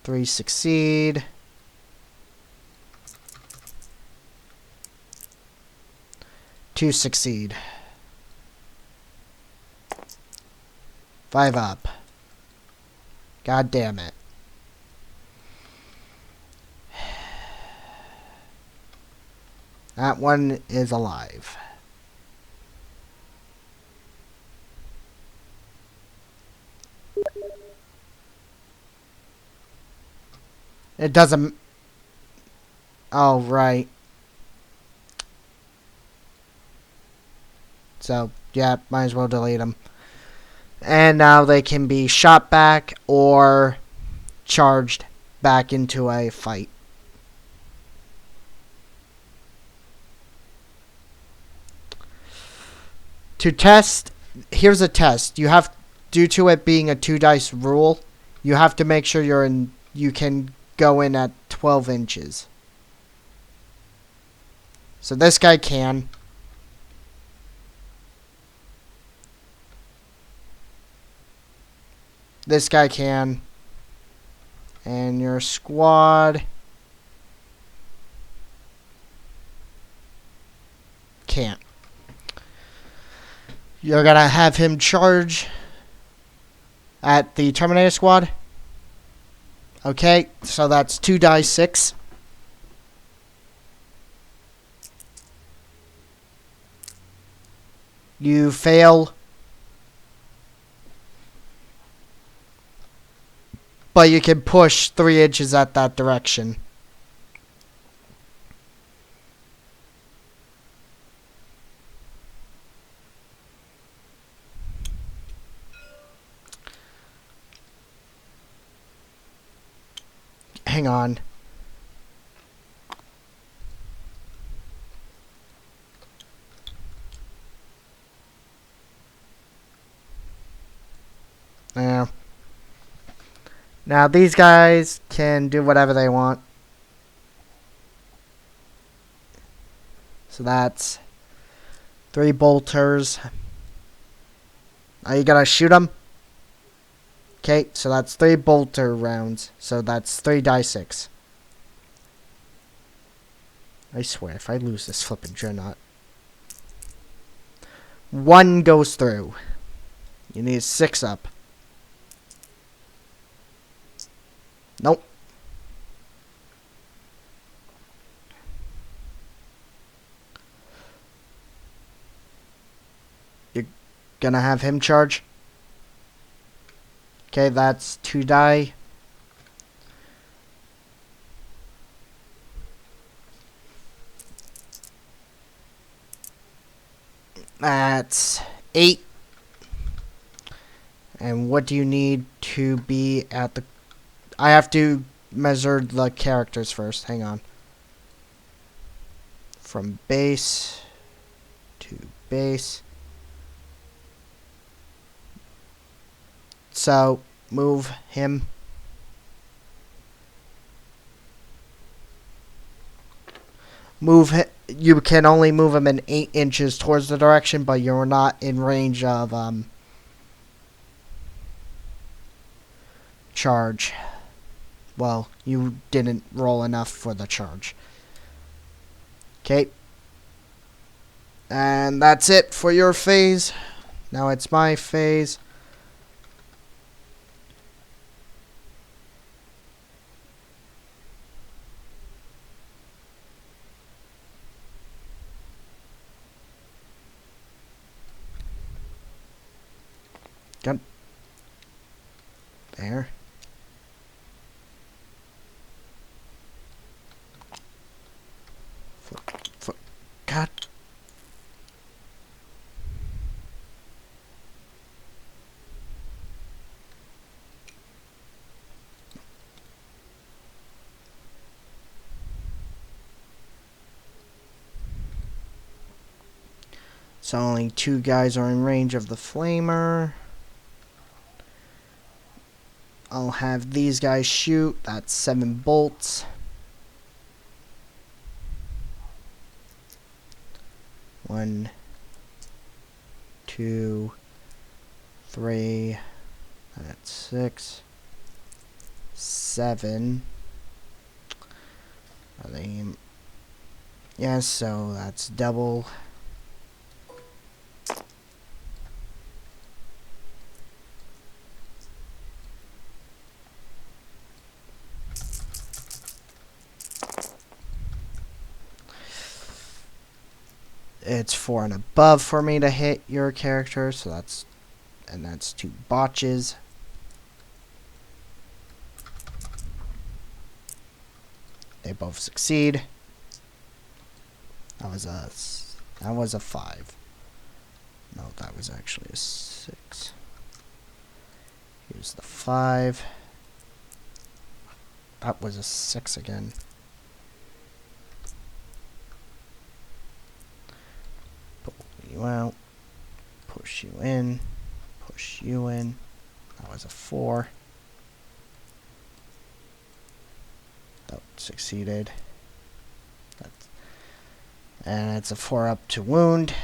Three succeed. 2 succeed. 5 up. God damn it. That one is alive. It doesn't... Oh, right. So, yeah, might as well delete them. And now they can be shot back or charged back into a fight. To test, here's a test. You have, due to it being a 2 dice rule, you have to make sure you can go in at 12 inches. So this guy can. This guy can. And your squad can't. You're gonna have him charge at the Terminator squad. Okay, so that's 2 die 6. You fail. But you can push 3 inches at that direction. Hang on. Yeah. Now these guys can do whatever they want. So that's 3 bolters. Are you gonna shoot them? Okay, so that's 3 bolter rounds. So that's 3 die 6. I swear, if I lose this flippin' dreadnought. 1 goes through. You need 6 up. Nope. You're gonna have him charge. Okay, that's 2 die. That's 8. And what do you need to be at the... I have to measure the characters first. Hang on. From base to base. So, move him. Move him. You can only move him in 8 inches towards the direction, but you're not in range of charge. Well, you didn't roll enough for the charge. Okay. And that's it for your phase. Now it's my phase. Good. There. Foot. God. So only 2 guys are in range of the flamer. I'll have these guys shoot. That's 7 bolts. 1, 2, 3. That's 6, 7. Are they? Yes, so that's double. It's 4 and above for me to hit your character, so that's 2 botches. They both succeed. That was a 5. No, that was actually a 6. Here's the 5. That was a 6 again. Pull you out. Push you in. Push you in. That was a 4. That succeeded. And it's a 4 up to wound.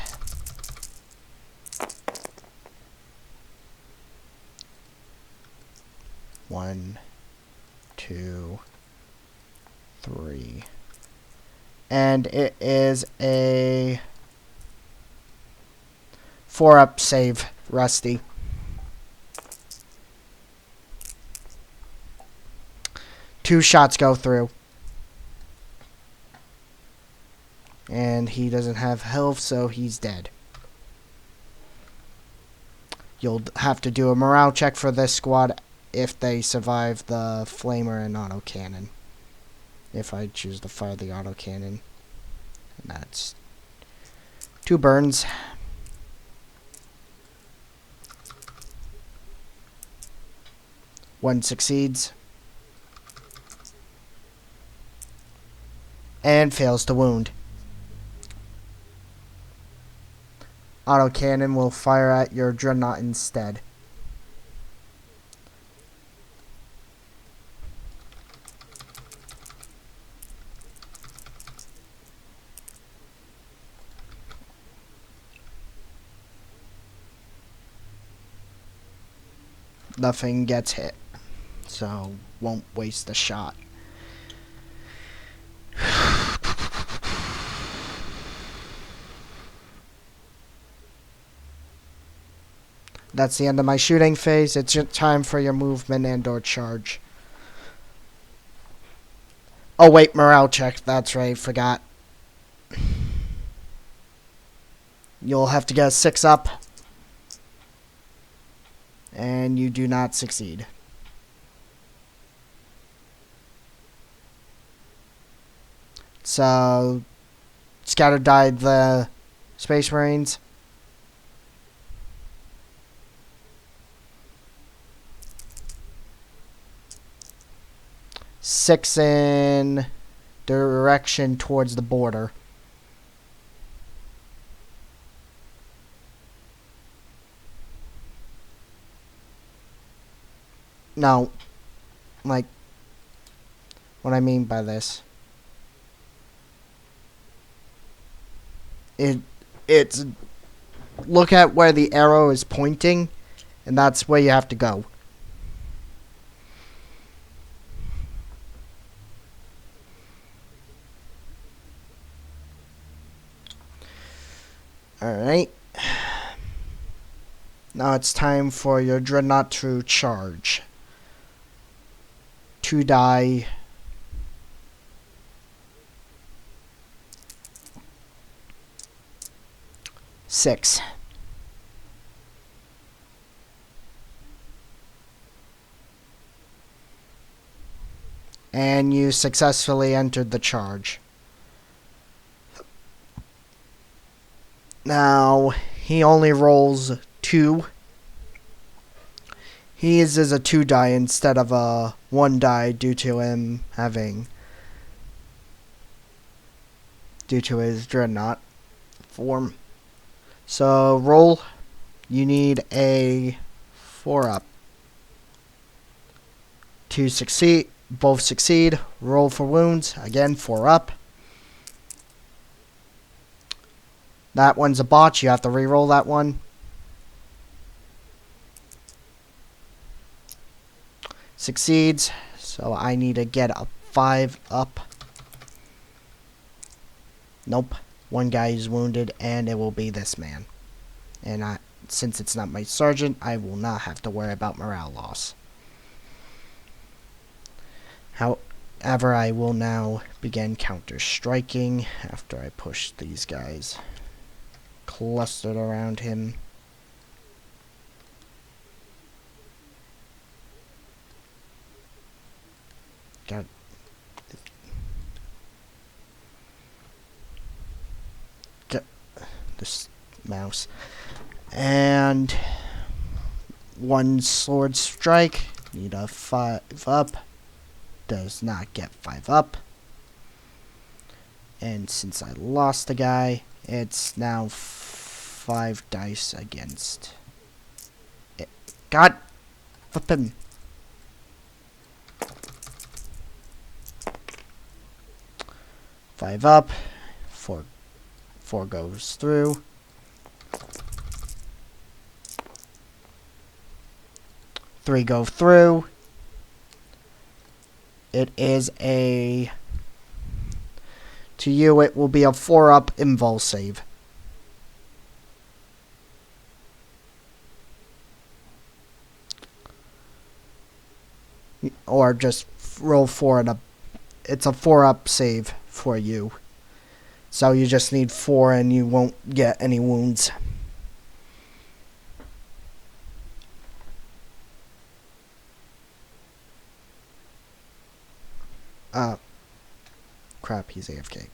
One, 2, 3. And it is a 4 up save, Rusty. Two shots go through. And he doesn't have health, so he's dead. You'll have to do a morale check for this squad if they survive the flamer and autocannon. If I choose to fire the autocannon. And that's 2 burns. One succeeds. And fails to wound. Autocannon will fire at your dreadnought instead. Nothing gets hit, so won't waste a shot. That's the end of my shooting phase. It's time for your movement and or charge. Oh wait, morale check. That's right, forgot. You'll have to get a 6 up. And you do not succeed. So, Scatter died the Space Marines. 6 in direction towards the border. No, like, what I mean by this. It's look at where the arrow is pointing, and that's where you have to go. Alright. Now it's time for your dreadnought to charge. 2 die. Six. And you successfully entered the charge. Now, he only rolls 2. He uses a 2 die instead of a 1 die due to his dreadnought form. So, roll. You need a 4 up. To succeed. Both succeed. Roll for wounds. Again, 4 up. That one's a botch. You have to re-roll that one. Succeeds. So I need to get a 5 up. Nope. One guy is wounded, and it will be this man. And since it's not my sergeant, I will not have to worry about morale loss. However, I will now begin counter-striking after I push these guys clustered around him. Got this mouse. And 1 sword strike. Need a 5 up. Does not get 5 up. And since I lost the guy, it's now 5 dice against it. God flippin'. Five up. Four goes through. 3 go through. It is a... To you, it will be a 4 up invul save. Or just roll 4 and it's a 4 up save for you. So you just need 4 and you won't get any wounds. Crap, he's AFK.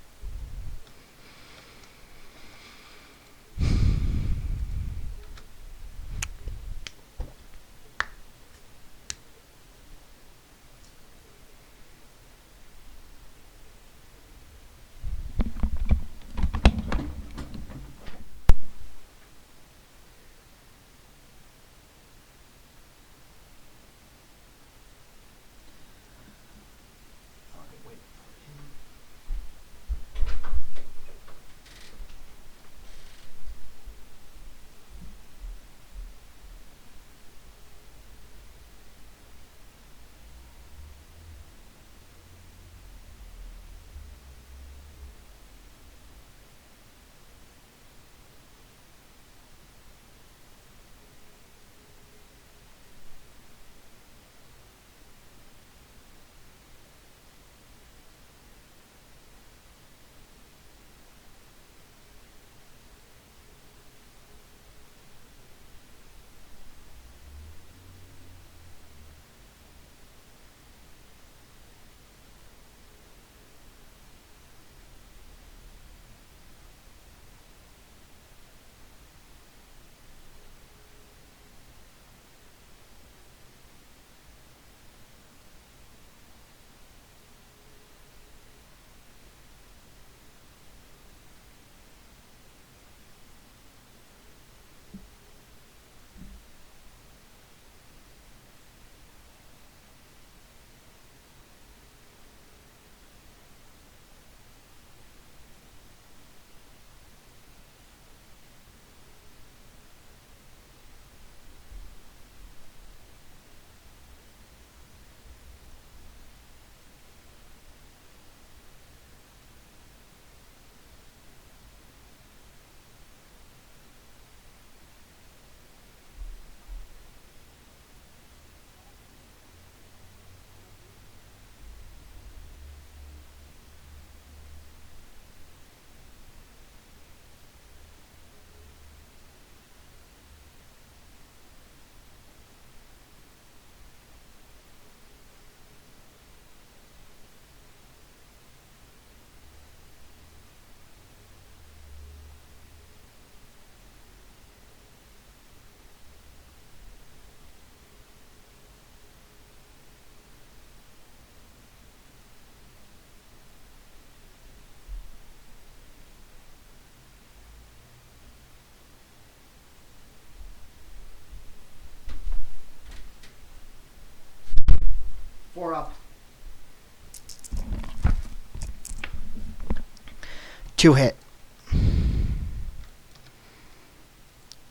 2 hit.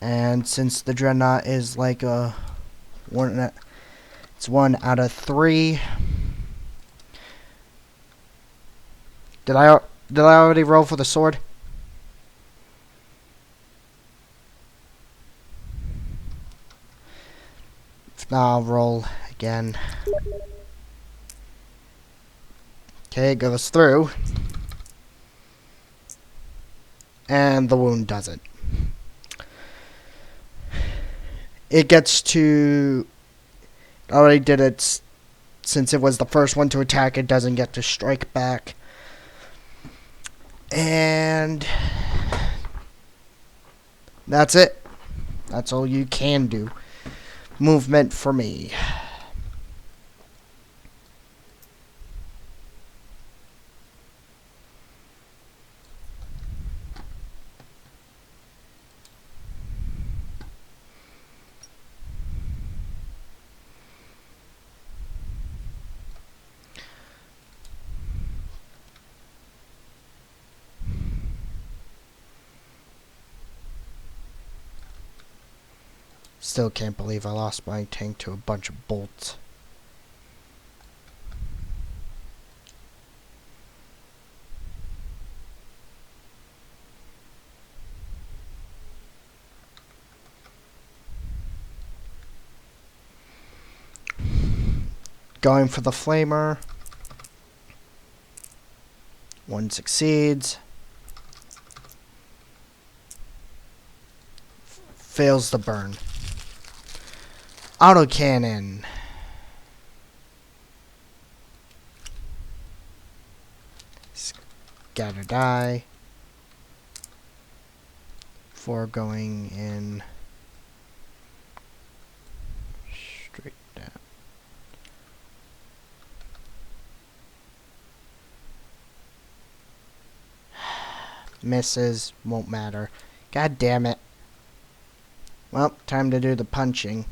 And since the Dreadnought is like a one, it's 1 out of 3. Did I already roll for the sword? If not, I'll roll again. Okay, it goes through. And the wound doesn't. It gets to... already did it. Since it was the first one to attack, it doesn't get to strike back. And... that's it. That's all you can do. Movement for me. Still can't believe I lost my tank to a bunch of bolts. Going for the flamer. 1 succeeds. Fails the burn. Autocannon. Scatter die. 4 going in. Straight down. Misses. Won't matter. God damn it. Well, time to do the punching.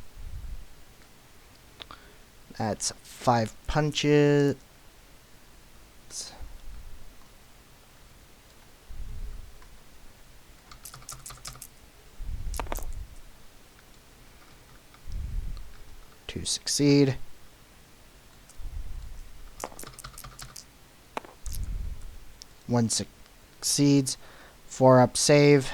That's 5 punches. Two succeed. 1 succeeds. 4 up save.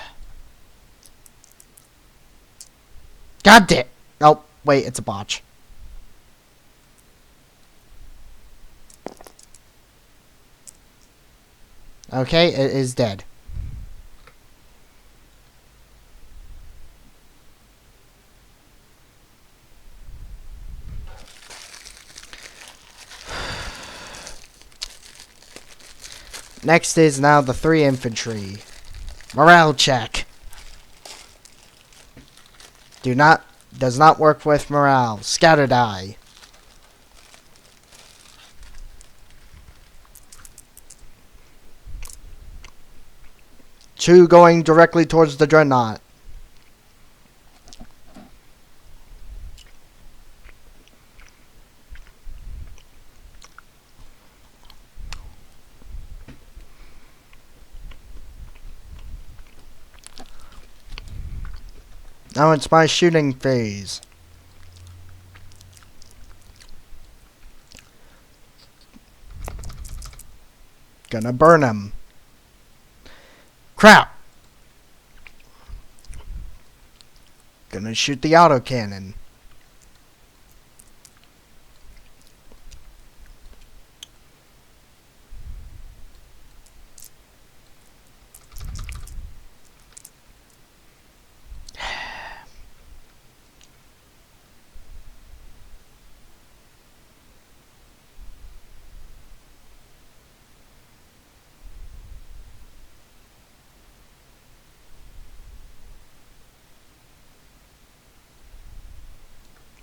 God damn! Oh, wait, it's a botch. Okay, it is dead. Next is now the 3 infantry. Morale check. Does not work with morale. Scatter die. Two going directly towards the Dreadnought. Now it's my shooting phase. Gonna burn him. Crap! Gonna shoot the autocannon.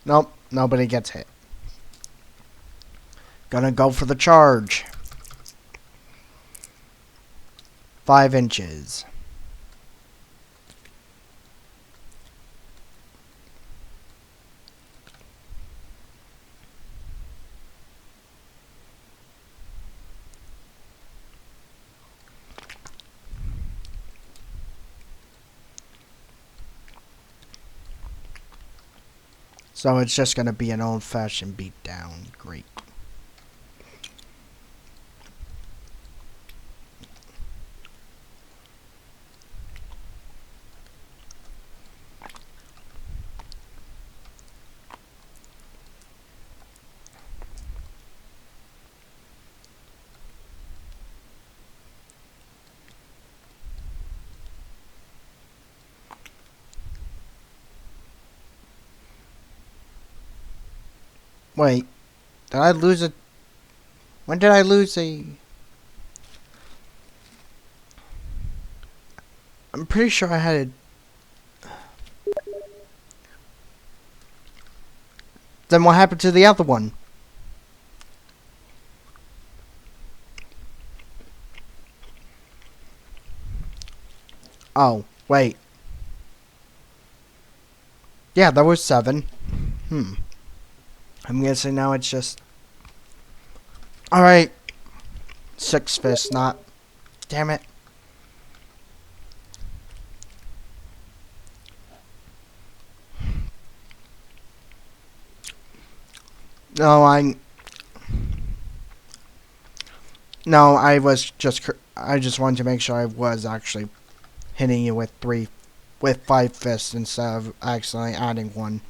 Nope, nobody gets hit. Gonna go for the charge. 5 inches. So it's just gonna be an old-fashioned beatdown. Great. Wait, did I lose a... When did I lose a... I'm pretty sure I had a... Then what happened to the other one? Oh, wait. Yeah, that was 7. I'm guessing now it's just... Alright. 6 fists, not... Damn it. No, No, I was just... I just wanted to make sure I was actually hitting you with 5 fists instead of actually adding 1.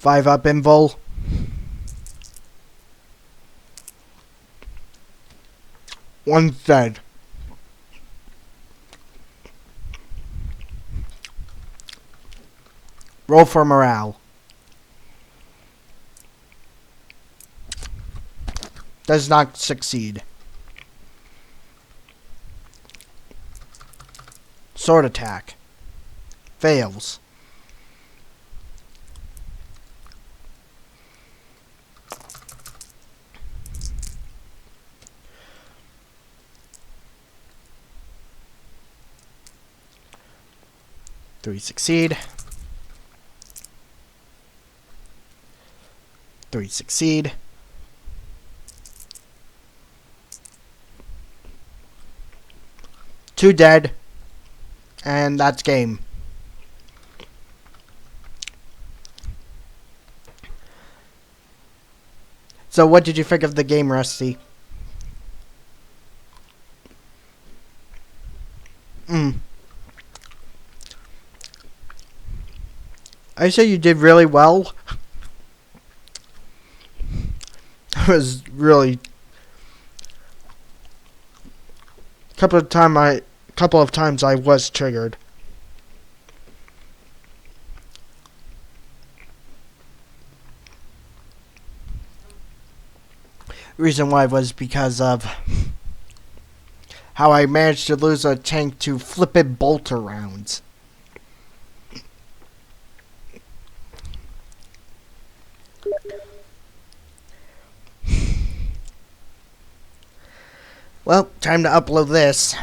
Five up, invul. One's dead. Roll for morale. Does not succeed. Sword attack. Fails. Three succeed. 3 succeed. 2 dead. And that's game. So what did you think of the game, Rusty? I say you did really well. I was really... couple of times I was triggered. Reason why was because of how I managed to lose a tank to flippin' bolter rounds. Well, time to upload this.